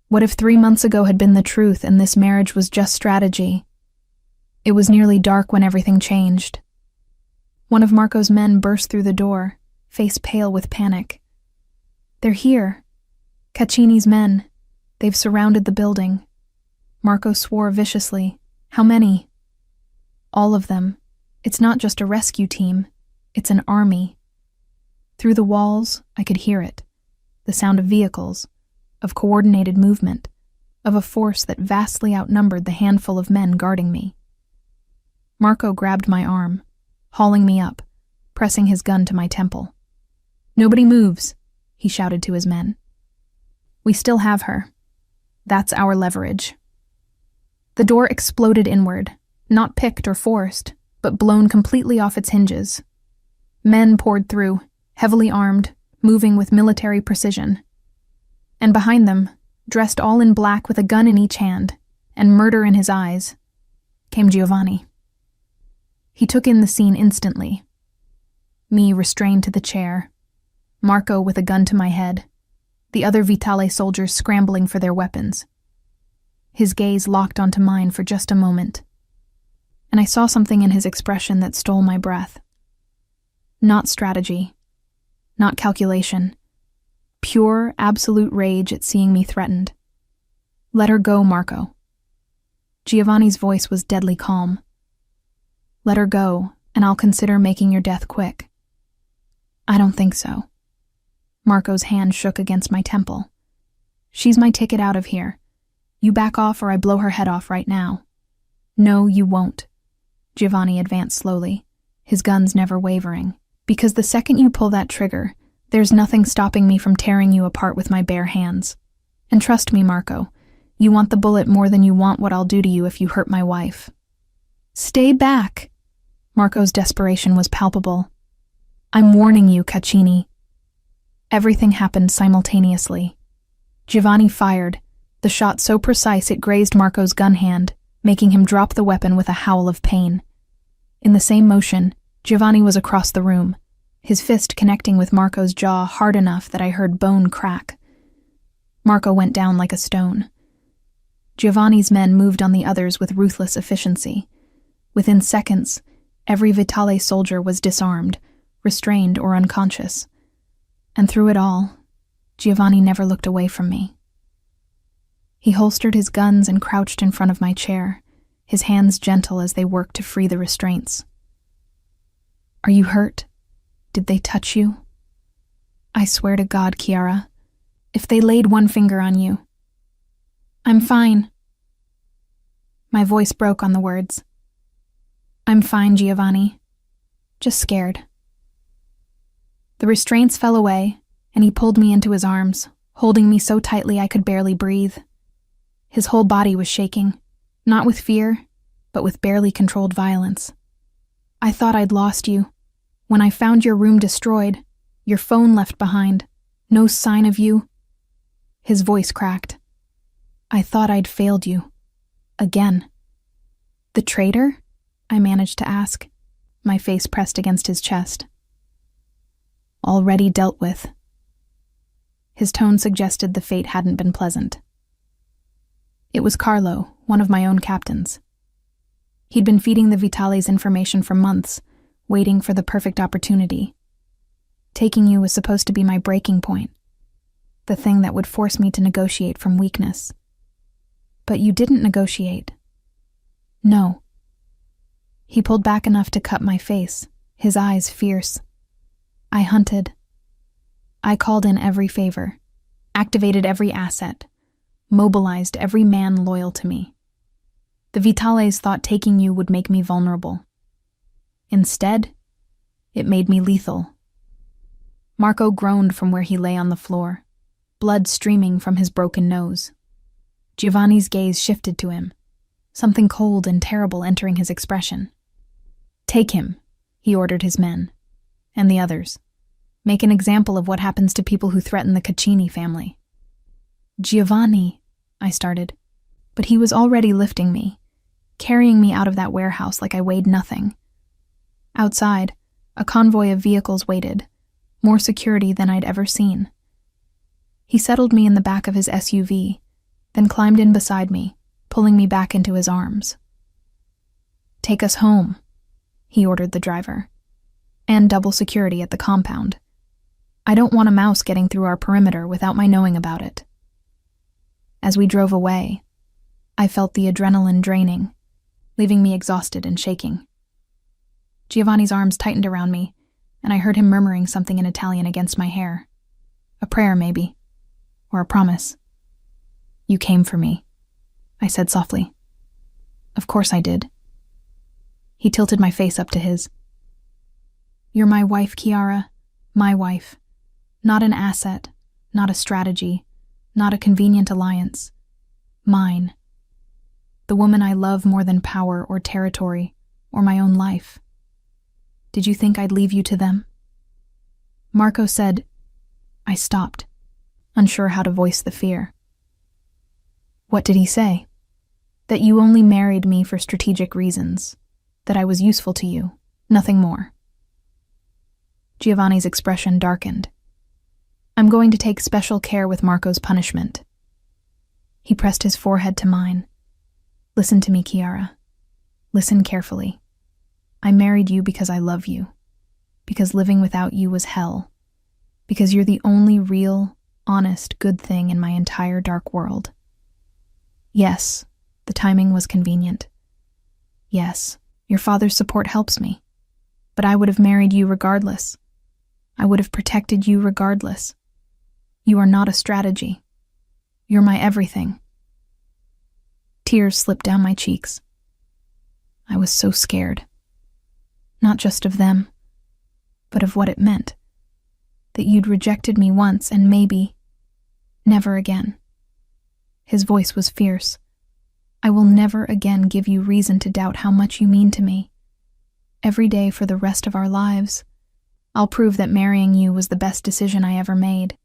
What if 3 months ago had been the truth and this marriage was just strategy? It was nearly dark when everything changed. One of Marco's men burst through the door, face pale with panic. They're here. Caccini's men. They've surrounded the building. Marco swore viciously. How many? All of them. It's not just a rescue team. It's an army. Through the walls, I could hear it. The sound of vehicles, of coordinated movement, of a force that vastly outnumbered the handful of men guarding me. Marco grabbed my arm, hauling me up, pressing his gun to my temple. Nobody moves, he shouted to his men. We still have her. That's our leverage. The door exploded inward, not picked or forced, but blown completely off its hinges. Men poured through, heavily armed, moving with military precision. And behind them, dressed all in black with a gun in each hand, and murder in his eyes, came Giovanni. He took in the scene instantly. Me restrained to the chair, Marco with a gun to my head, the other Vitale soldiers scrambling for their weapons. His gaze locked onto mine for just a moment, and I saw something in his expression that stole my breath. Not strategy, not calculation, pure, absolute rage at seeing me threatened. Let her go, Marco. Giovanni's voice was deadly calm. Let her go, and I'll consider making your death quick. I don't think so. Marco's hand shook against my temple. She's my ticket out of here. You back off or I blow her head off right now." "No, you won't." Giovanni advanced slowly, his guns never wavering. "Because the second you pull that trigger, there's nothing stopping me from tearing you apart with my bare hands. And trust me, Marco, you want the bullet more than you want what I'll do to you if you hurt my wife." "Stay back." Marco's desperation was palpable. "I'm warning you, Caccini." Everything happened simultaneously. Giovanni fired, the shot so precise it grazed Marco's gun hand, making him drop the weapon with a howl of pain. In the same motion, Giovanni was across the room, his fist connecting with Marco's jaw hard enough that I heard bone crack. Marco went down like a stone. Giovanni's men moved on the others with ruthless efficiency. Within seconds, every Vitale soldier was disarmed, restrained, or unconscious. And through it all, Giovanni never looked away from me. He holstered his guns and crouched in front of my chair, his hands gentle as they worked to free the restraints. "Are you hurt? Did they touch you?" "I swear to God, Chiara, if they laid one finger on you." "I'm fine." My voice broke on the words. "I'm fine, Giovanni. Just scared." The restraints fell away, and he pulled me into his arms, holding me so tightly I could barely breathe. His whole body was shaking, not with fear, but with barely controlled violence. "I thought I'd lost you. When I found your room destroyed, your phone left behind, no sign of you." His voice cracked. "I thought I'd failed you. Again." "The traitor?" I managed to ask, my face pressed against his chest. "Already dealt with." His tone suggested the fate hadn't been pleasant. It was Carlo, one of my own captains. He'd been feeding the Vitales information for months, waiting for the perfect opportunity. Taking you was supposed to be my breaking point, the thing that would force me to negotiate from weakness. But you didn't negotiate. No. He pulled back enough to cut my face, his eyes fierce. I hunted. I called in every favor, activated every asset, mobilized every man loyal to me. The Vitales thought taking you would make me vulnerable. Instead, it made me lethal. Marco groaned from where he lay on the floor, blood streaming from his broken nose. Giovanni's gaze shifted to him, something cold and terrible entering his expression. "Take him," he ordered his men, and the others. "Make an example of what happens to people who threaten the Caccini family." "Giovanni," I started, but he was already lifting me, carrying me out of that warehouse like I weighed nothing. Outside, a convoy of vehicles waited, more security than I'd ever seen. He settled me in the back of his SUV, then climbed in beside me, pulling me back into his arms. "Take us home," he ordered the driver, "and double security at the compound. I don't want a mouse getting through our perimeter without my knowing about it." As we drove away, I felt the adrenaline draining, leaving me exhausted and shaking. Giovanni's arms tightened around me, and I heard him murmuring something in Italian against my hair. A prayer, maybe. Or a promise. "You came for me," I said softly. "Of course I did." He tilted my face up to his. "You're my wife, Chiara. My wife. Not an asset, not a strategy, not a convenient alliance. Mine. The woman I love more than power or territory or my own life. Did you think I'd leave you to them?" Marco said. I stopped, unsure how to voice the fear. "What did he say?" "That you only married me for strategic reasons, that I was useful to you, nothing more." Giovanni's expression darkened. "I'm going to take special care with Marco's punishment." He pressed his forehead to mine. "Listen to me, Chiara. Listen carefully. I married you because I love you, because living without you was hell, because you're the only real, honest, good thing in my entire dark world. Yes, the timing was convenient. Yes, your father's support helps me, but I would have married you regardless. I would have protected you regardless. You are not a strategy. You're my everything. Tears slipped down my cheeks. I was so scared. Not just of them, but of what it meant. That you'd rejected me once and maybe never again. His voice was fierce. I will never again give you reason to doubt how much you mean to me. Every day for the rest of our lives, I'll prove that marrying you was the best decision I ever made.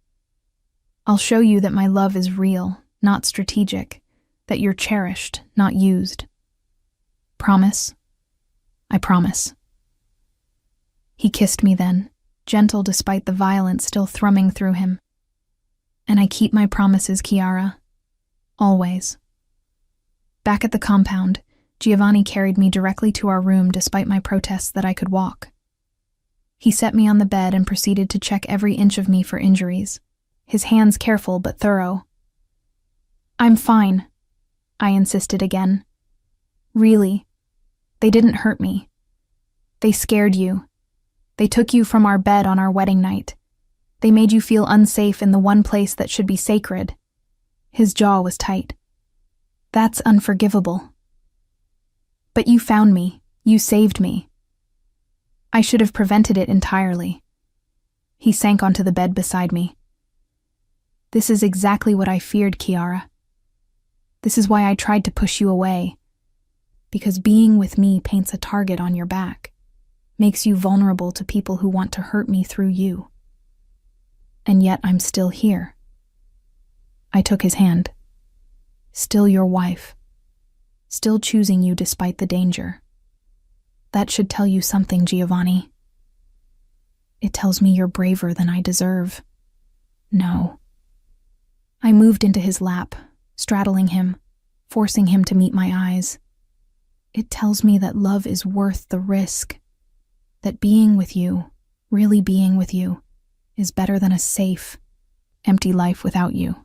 I'll show you that my love is real, not strategic, that you're cherished, not used. Promise? I promise. He kissed me then, gentle despite the violence still thrumming through him. And I keep my promises, Chiara. Always. Back at the compound, Giovanni carried me directly to our room despite my protests that I could walk. He set me on the bed and proceeded to check every inch of me for injuries, his hands careful but thorough. I'm fine, I insisted again. Really, they didn't hurt me. They scared you. They took you from our bed on our wedding night. They made you feel unsafe in the one place that should be sacred. His jaw was tight. That's unforgivable. But you found me. You saved me. I should have prevented it entirely. He sank onto the bed beside me. This is exactly what I feared, Chiara. This is why I tried to push you away. Because being with me paints a target on your back, makes you vulnerable to people who want to hurt me through you. And yet I'm still here. I took his hand. Still your wife. Still choosing you despite the danger. That should tell you something, Giovanni. It tells me you're braver than I deserve. No. I moved into his lap, straddling him, forcing him to meet my eyes. It tells me that love is worth the risk. That being with you, really being with you, is better than a safe, empty life without you.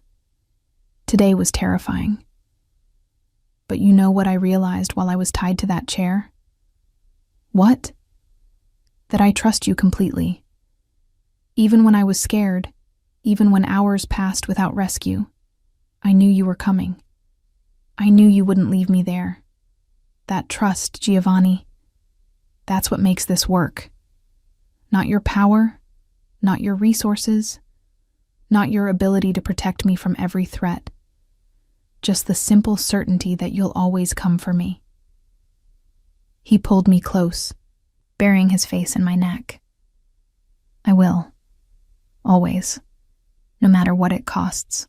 Today was terrifying. But you know what I realized while I was tied to that chair? What? That I trust you completely. Even when I was scared, even when hours passed without rescue, I knew you were coming. I knew you wouldn't leave me there. That trust, Giovanni, that's what makes this work. Not your power, not your resources, not your ability to protect me from every threat. Just the simple certainty that you'll always come for me. He pulled me close, burying his face in my neck. I will. Always. No matter what it costs.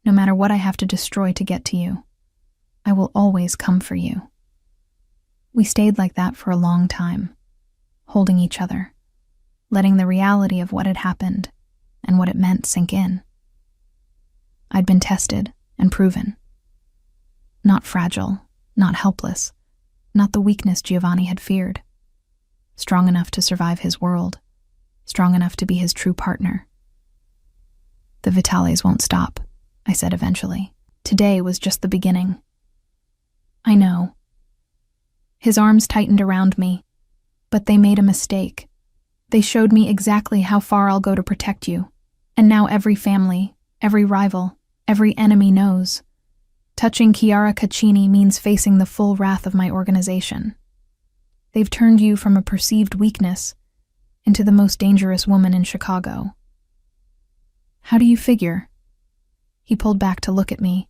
No matter what I have to destroy to get to you. I will always come for you. We stayed like that for a long time, holding each other, letting the reality of what had happened and what it meant sink in. I'd been tested and proven. Not fragile, not helpless, not the weakness Giovanni had feared. Strong enough to survive his world, strong enough to be his true partner. The Vitales won't stop, I said eventually. Today was just the beginning. I know. His arms tightened around me, but they made a mistake. They showed me exactly how far I'll go to protect you, and now every family, every rival, every enemy knows. Touching Chiara Caccini means facing the full wrath of my organization. They've turned you from a perceived weakness into the most dangerous woman in Chicago. How do you figure? He pulled back to look at me,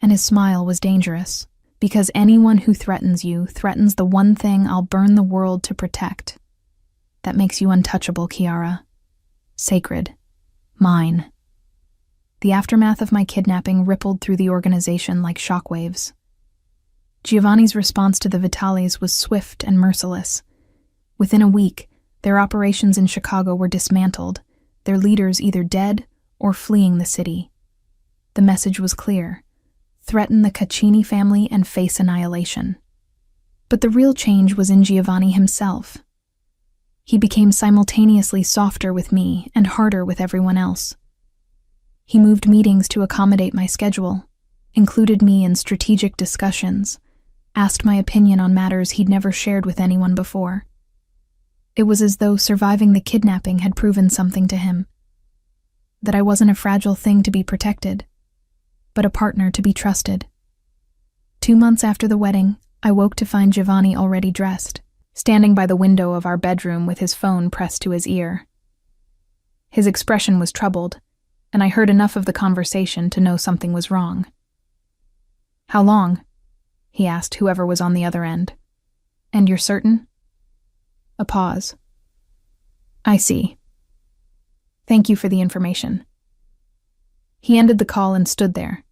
and his smile was dangerous, because anyone who threatens you threatens the one thing I'll burn the world to protect. That makes you untouchable, Chiara. Sacred. Mine. The aftermath of my kidnapping rippled through the organization like shockwaves. Giovanni's response to the Vitales was swift and merciless. Within a week, their operations in Chicago were dismantled, their leaders either dead or fleeing the city. The message was clear. Threaten the Caccini family and face annihilation. But the real change was in Giovanni himself. He became simultaneously softer with me and harder with everyone else. He moved meetings to accommodate my schedule, included me in strategic discussions, asked my opinion on matters he'd never shared with anyone before. It was as though surviving the kidnapping had proven something to him. That I wasn't a fragile thing to be protected, but a partner to be trusted. 2 months after the wedding, I woke to find Giovanni already dressed, standing by the window of our bedroom with his phone pressed to his ear. His expression was troubled, and I heard enough of the conversation to know something was wrong. "How long?" he asked whoever was on the other end. "And you're certain?" A pause. "I see. Thank you for the information." He ended the call and stood there,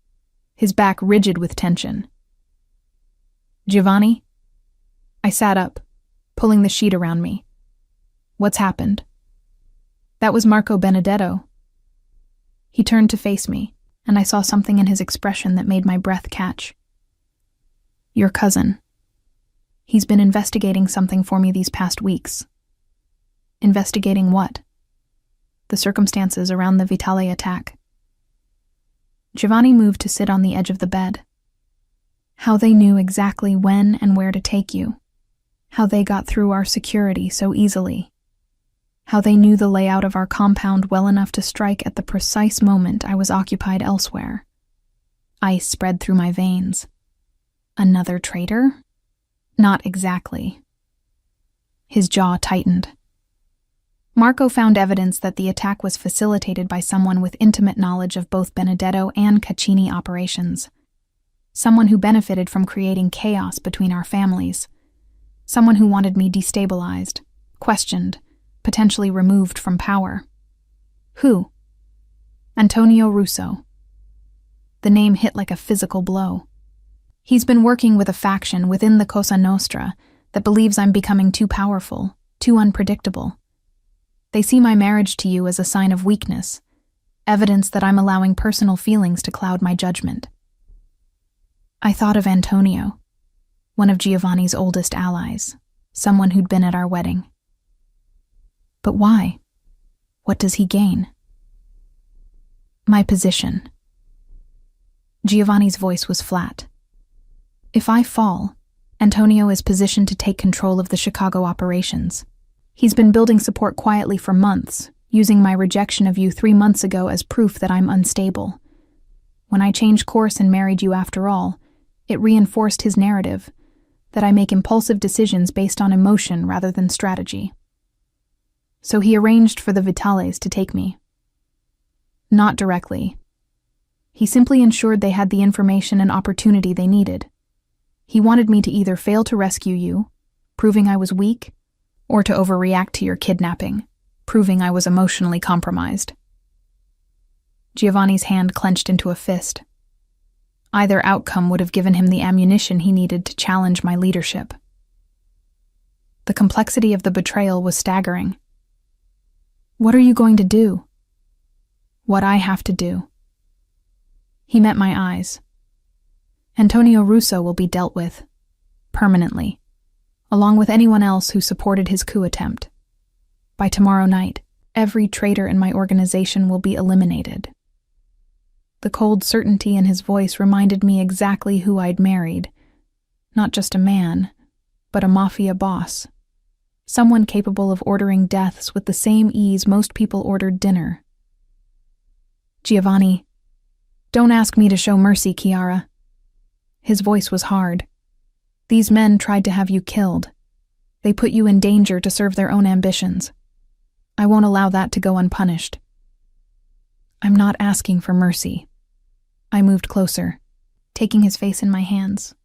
his back rigid with tension. "Giovanni?" I sat up, pulling the sheet around me. "What's happened?" "That was Marco Benedetto." He turned to face me, and I saw something in his expression that made my breath catch. "Your cousin. He's been investigating something for me these past weeks." "Investigating what?" "The circumstances around the Vitale attack." Giovanni moved to sit on the edge of the bed. "How they knew exactly when and where to take you. How they got through our security so easily. How they knew the layout of our compound well enough to strike at the precise moment I was occupied elsewhere." Ice spread through my veins. "Another traitor?" "Not exactly." His jaw tightened. "Marco found evidence that the attack was facilitated by someone with intimate knowledge of both Benedetto and Caccini operations. Someone who benefited from creating chaos between our families. Someone who wanted me destabilized, questioned, potentially removed from power." "Who?" "Antonio Russo." The name hit like a physical blow. "He's been working with a faction within the Cosa Nostra that believes I'm becoming too powerful, too unpredictable. They see my marriage to you as a sign of weakness, evidence that I'm allowing personal feelings to cloud my judgment." I thought of Antonio, one of Giovanni's oldest allies, someone who'd been at our wedding. But why? What does he gain? "My position." Giovanni's voice was flat. "If I fall, Antonio is positioned to take control of the Chicago operations. He's been building support quietly for months, using my rejection of you 3 months ago as proof that I'm unstable. When I changed course and married you after all, it reinforced his narrative, that I make impulsive decisions based on emotion rather than strategy. So he arranged for the Vitales to take me. Not directly. He simply ensured they had the information and opportunity they needed. He wanted me to either fail to rescue you, proving I was weak, or to overreact to your kidnapping, proving I was emotionally compromised." Giovanni's hand clenched into a fist. Either outcome would have given him the ammunition he needed to challenge my leadership. The complexity of the betrayal was staggering. "What are you going to do?" "What I have to do." He met my eyes. "Antonio Russo will be dealt with, permanently, along with anyone else who supported his coup attempt. By tomorrow night, every traitor in my organization will be eliminated." The cold certainty in his voice reminded me exactly who I'd married. Not just a man, but a Mafia boss. Someone capable of ordering deaths with the same ease most people ordered dinner. "Giovanni, don't ask me to show mercy, Chiara." His voice was hard. "These men tried to have you killed. They put you in danger to serve their own ambitions. I won't allow that to go unpunished." "I'm not asking for mercy." I moved closer, taking his face in my hands.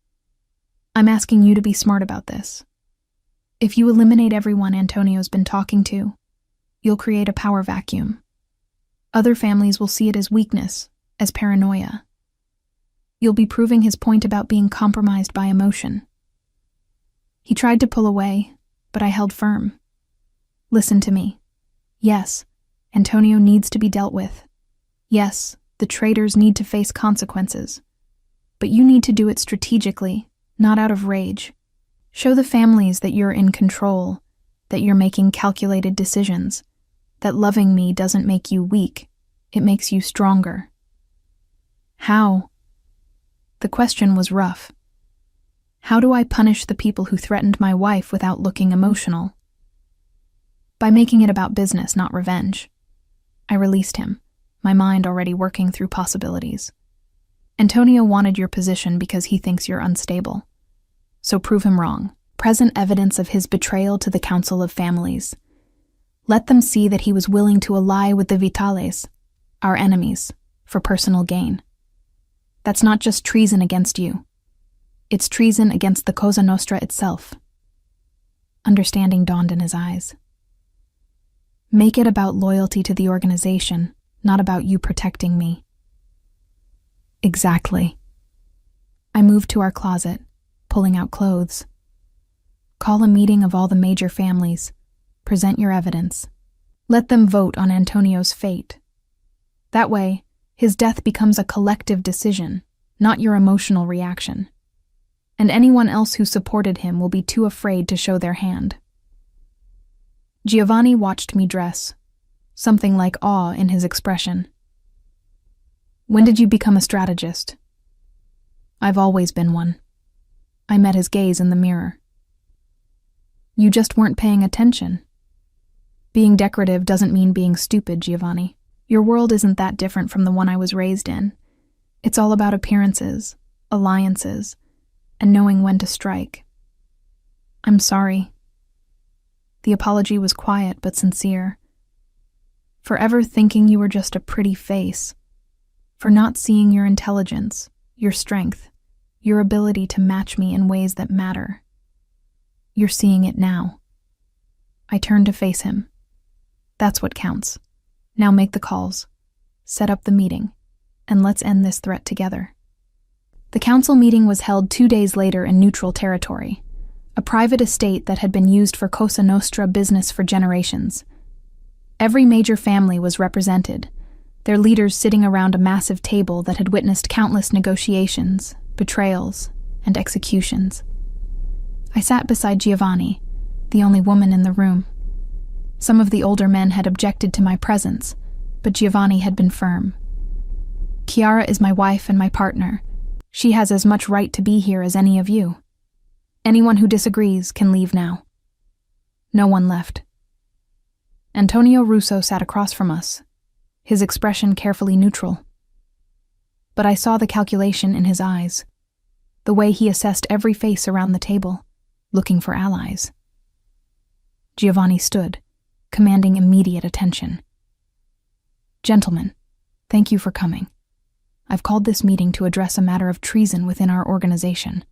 "I'm asking you to be smart about this. If you eliminate everyone Antonio's been talking to, you'll create a power vacuum. Other families will see it as weakness, as paranoia. You'll be proving his point about being compromised by emotion." He tried to pull away, but I held firm. "Listen to me. Yes, Antonio needs to be dealt with. Yes, the traitors need to face consequences. But you need to do it strategically, not out of rage. Show the families that you're in control, that you're making calculated decisions, that loving me doesn't make you weak, it makes you stronger." "How?" The question was rough. How do I punish the people who threatened my wife without looking emotional? By making it about business, not revenge. I released him, my mind already working through possibilities. Antonio wanted your position because he thinks you're unstable. So prove him wrong. Present evidence of his betrayal to the Council of Families. Let them see that he was willing to ally with the Vitales, our enemies, for personal gain. That's not just treason against you. It's treason against the Cosa Nostra itself. Understanding dawned in his eyes. Make it about loyalty to the organization, not about you protecting me. Exactly. I moved to our closet, pulling out clothes. Call a meeting of all the major families. Present your evidence. Let them vote on Antonio's fate. That way, his death becomes a collective decision, not your emotional reaction. And anyone else who supported him will be too afraid to show their hand. Giovanni watched me dress, something like awe in his expression. When did you become a strategist? I've always been one. I met his gaze in the mirror. You just weren't paying attention. Being decorative doesn't mean being stupid, Giovanni. Your world isn't that different from the one I was raised in. It's all about appearances, alliances, and knowing when to strike. I'm sorry. The apology was quiet but sincere. Forever thinking you were just a pretty face. For not seeing your intelligence, your strength, your ability to match me in ways that matter. You're seeing it now. I turned to face him. That's what counts. Now make the calls, set up the meeting, and let's end this threat together. The council meeting was held 2 days later in neutral territory, a private estate that had been used for Cosa Nostra business for generations. Every major family was represented, their leaders sitting around a massive table that had witnessed countless negotiations, betrayals, and executions. I sat beside Giovanni, the only woman in the room. Some of the older men had objected to my presence, but Giovanni had been firm. Chiara is my wife and my partner. She has as much right to be here as any of you. Anyone who disagrees can leave now. No one left. Antonio Russo sat across from us, his expression carefully neutral. But I saw the calculation in his eyes, the way he assessed every face around the table, looking for allies. Giovanni stood, commanding immediate attention. Gentlemen, thank you for coming. I've called this meeting to address a matter of treason within our organization.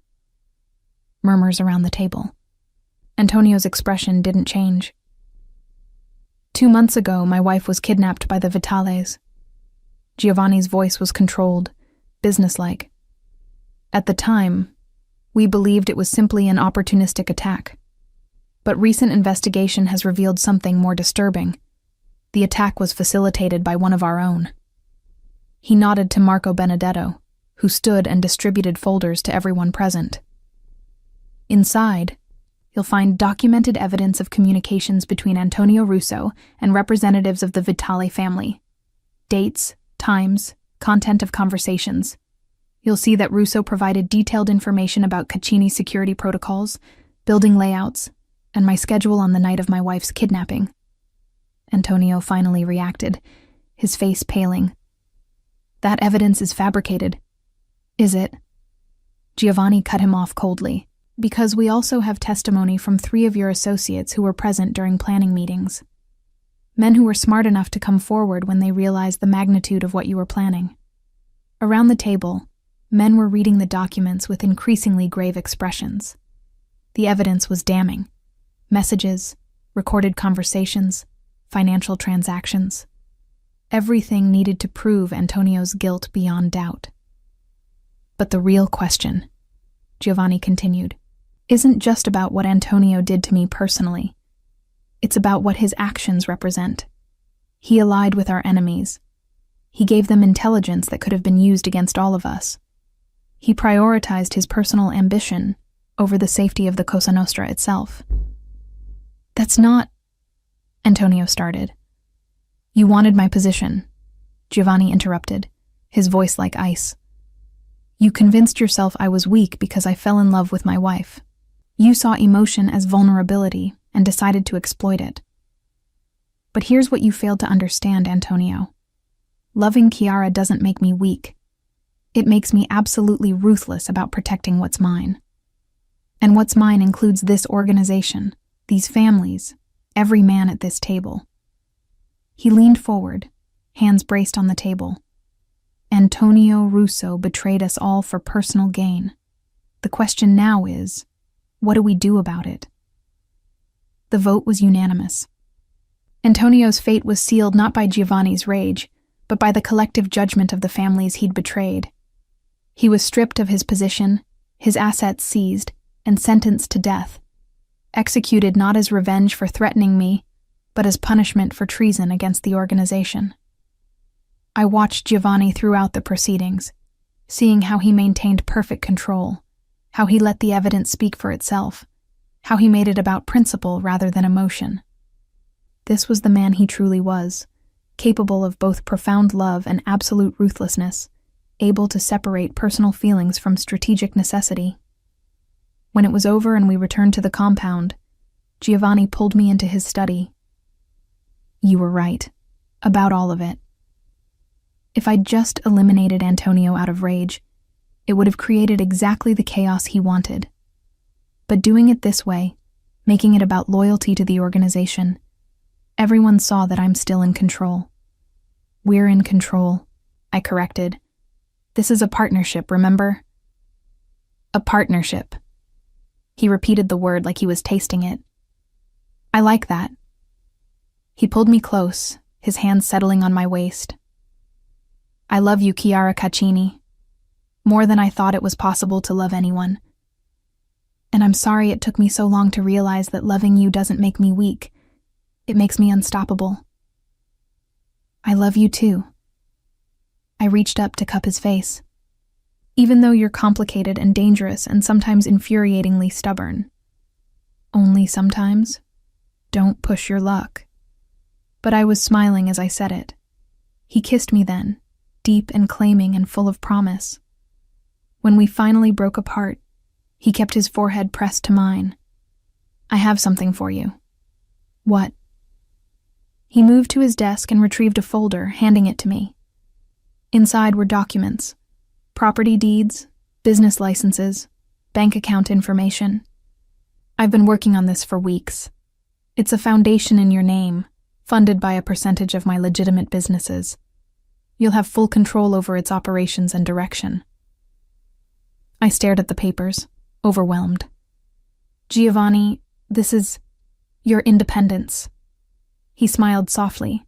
Murmurs around the table. Antonio's expression didn't change. 2 months ago, my wife was kidnapped by the Vitales. Giovanni's voice was controlled, businesslike. At the time, we believed it was simply an opportunistic attack. But recent investigation has revealed something more disturbing. The attack was facilitated by one of our own. He nodded to Marco Benedetto, who stood and distributed folders to everyone present. Inside, you'll find documented evidence of communications between Antonio Russo and representatives of the Vitale family. Dates, times, content of conversations. You'll see that Russo provided detailed information about Caccini's security protocols, building layouts, and my schedule on the night of my wife's kidnapping. Antonio finally reacted, his face paling. That evidence is fabricated. Is it? Giovanni cut him off coldly. Because we also have testimony from 3 of your associates who were present during planning meetings. Men who were smart enough to come forward when they realized the magnitude of what you were planning. Around the table, men were reading the documents with increasingly grave expressions. The evidence was damning. Messages, recorded conversations, financial transactions. Everything needed to prove Antonio's guilt beyond doubt. But the real question, Giovanni continued, isn't just about what Antonio did to me personally. It's about what his actions represent. He allied with our enemies. He gave them intelligence that could have been used against all of us. He prioritized his personal ambition over the safety of the Cosa Nostra itself. That's not... Antonio started. You wanted my position, Giovanni interrupted, his voice like ice. You convinced yourself I was weak because I fell in love with my wife. You saw emotion as vulnerability and decided to exploit it. But here's what you failed to understand, Antonio. Loving Chiara doesn't make me weak. It makes me absolutely ruthless about protecting what's mine. And what's mine includes this organization, these families, every man at this table. He leaned forward, hands braced on the table. Antonio Russo betrayed us all for personal gain. The question now is, what do we do about it? The vote was unanimous. Antonio's fate was sealed not by Giovanni's rage, but by the collective judgment of the families he'd betrayed. He was stripped of his position, his assets seized, and sentenced to death, executed not as revenge for threatening me, but as punishment for treason against the organization. I watched Giovanni throughout the proceedings, seeing how he maintained perfect control, how he let the evidence speak for itself, how he made it about principle rather than emotion. This was the man he truly was, capable of both profound love and absolute ruthlessness, able to separate personal feelings from strategic necessity. When it was over and we returned to the compound, Giovanni pulled me into his study. You were right, about all of it. If I'd just eliminated Antonio out of rage, it would have created exactly the chaos he wanted. But doing it this way, making it about loyalty to the organization, everyone saw that I'm still in control. We're in control, I corrected. This is a partnership, remember? A partnership. He repeated the word like he was tasting it. I like that. He pulled me close, his hands settling on my waist. I love you, Chiara Caccini. More than I thought it was possible to love anyone. And I'm sorry it took me so long to realize that loving you doesn't make me weak. It makes me unstoppable. I love you too. I reached up to cup his face. Even though you're complicated and dangerous and sometimes infuriatingly stubborn. Only sometimes. Don't push your luck. But I was smiling as I said it. He kissed me then, deep and claiming and full of promise. When we finally broke apart, he kept his forehead pressed to mine. I have something for you. What? He moved to his desk and retrieved a folder, handing it to me. Inside were documents, property deeds, business licenses, bank account information. I've been working on this for weeks. It's a foundation in your name, funded by a percentage of my legitimate businesses. You'll have full control over its operations and direction. I stared at the papers, overwhelmed. Giovanni, this is your independence. He smiled softly.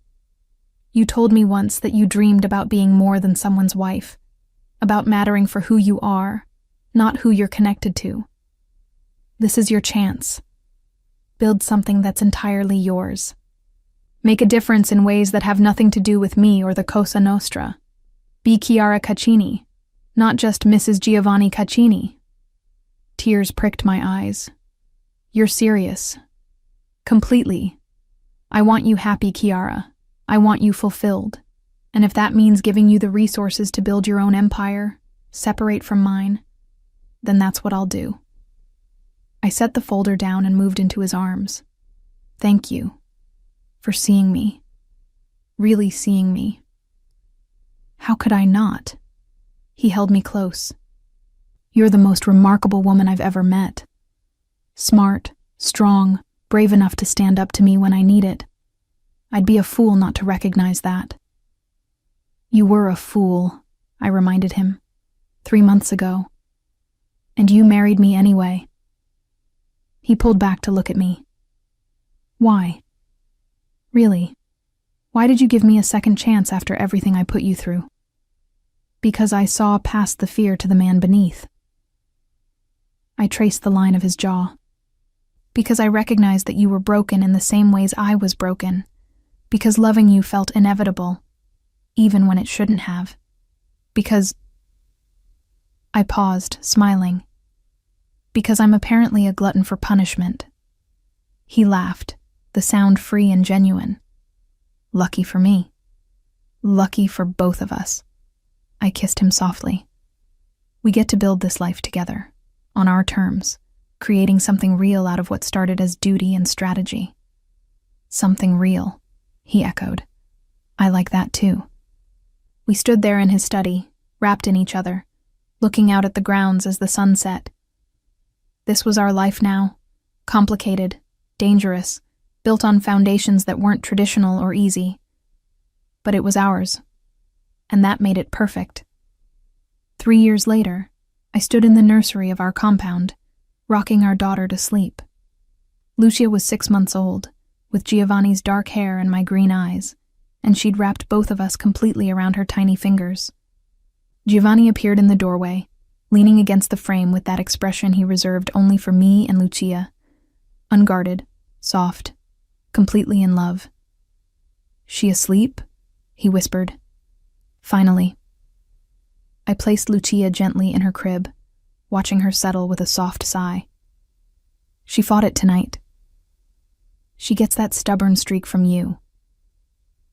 You told me once that you dreamed about being more than someone's wife, about mattering for who you are, not who you're connected to. This is your chance. Build something that's entirely yours. Make a difference in ways that have nothing to do with me or the Cosa Nostra. Be Chiara Caccini, not just Mrs. Giovanni Caccini. Tears pricked my eyes. You're serious. Completely. I want you happy, Chiara. I want you fulfilled. And if that means giving you the resources to build your own empire, separate from mine, then that's what I'll do. I set the folder down and moved into his arms. Thank you for seeing me. Really seeing me. How could I not? He held me close. You're the most remarkable woman I've ever met. Smart, strong, brave enough to stand up to me when I need it. I'd be a fool not to recognize that. You were a fool, I reminded him, 3 months ago. And you married me anyway. He pulled back to look at me. Why? Really? Why did you give me a second chance after everything I put you through? Because I saw past the fear to the man beneath. I traced the line of his jaw. Because I recognized that you were broken in the same ways I was broken. Because loving you felt inevitable, even when it shouldn't have. Because... I paused, smiling. Because I'm apparently a glutton for punishment. He laughed, the sound free and genuine. Lucky for me. Lucky for both of us. I kissed him softly. We get to build this life together, on our terms, creating something real out of what started as duty and strategy. Something real, he echoed. I like that too. We stood there in his study, wrapped in each other, looking out at the grounds as the sun set. This was our life now, complicated, dangerous, built on foundations that weren't traditional or easy. But it was ours, and that made it perfect. 3 years later, I stood in the nursery of our compound, rocking our daughter to sleep. Lucia was 6 months old, with Giovanni's dark hair and my green eyes, and she'd wrapped both of us completely around her tiny fingers. Giovanni appeared in the doorway, leaning against the frame with that expression he reserved only for me and Lucia. Unguarded, soft, completely in love. "She asleep?" he whispered. Finally. I placed Lucia gently in her crib, watching her settle with a soft sigh. "She fought it tonight. She gets that stubborn streak from you."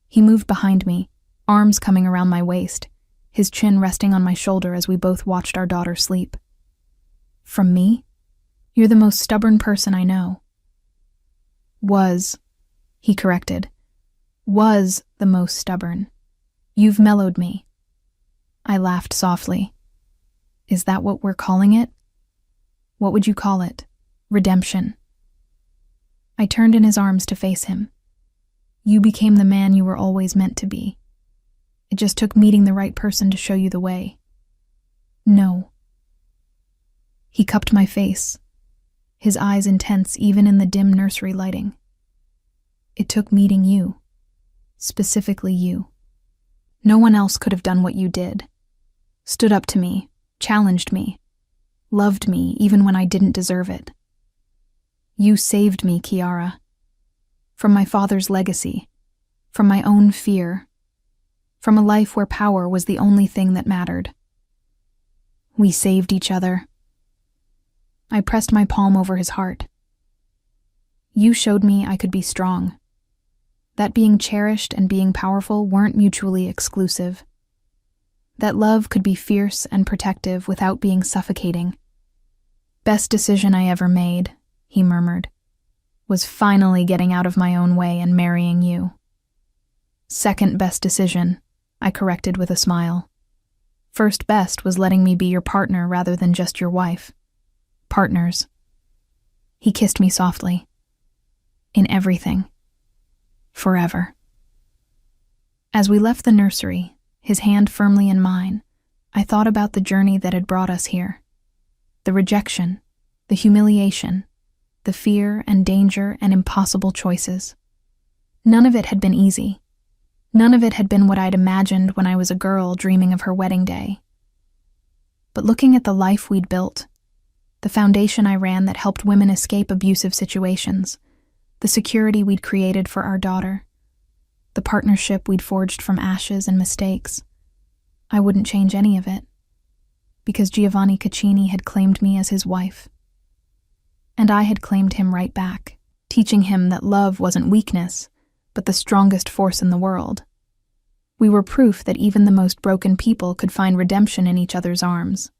He moved behind me, arms coming around my waist, his chin resting on my shoulder as we both watched our daughter sleep. "From me? You're the most stubborn person I know." "Was," he corrected. "Was the most stubborn. You've mellowed me." I laughed softly. "Is that what we're calling it?" "What would you call it? Redemption." I turned in his arms to face him. "You became the man you were always meant to be. It just took meeting the right person to show you the way." "No." He cupped my face, his eyes intense even in the dim nursery lighting. "It took meeting you. Specifically you. No one else could have done what you did. Stood up to me, challenged me, loved me even when I didn't deserve it. You saved me, Kiara. From my father's legacy, from my own fear, from a life where power was the only thing that mattered. We saved each other." I pressed my palm over his heart. "You showed me I could be strong. That being cherished and being powerful weren't mutually exclusive. That love could be fierce and protective without being suffocating. Best decision I ever made," he murmured, "was finally getting out of my own way and marrying you." "Second best decision," I corrected with a smile. "First best was letting me be your partner rather than just your wife. Partners." He kissed me softly. "In everything. Forever." As we left the nursery, his hand firmly in mine, I thought about the journey that had brought us here. The rejection, the humiliation, the fear and danger and impossible choices. None of it had been easy. None of it had been what I'd imagined when I was a girl dreaming of her wedding day. But looking at the life we'd built, the foundation I ran that helped women escape abusive situations, the security we'd created for our daughter, the partnership we'd forged from ashes and mistakes, I wouldn't change any of it, because Giovanni Caccini had claimed me as his wife. And I had claimed him right back, teaching him that love wasn't weakness, but the strongest force in the world. We were proof that even the most broken people could find redemption in each other's arms.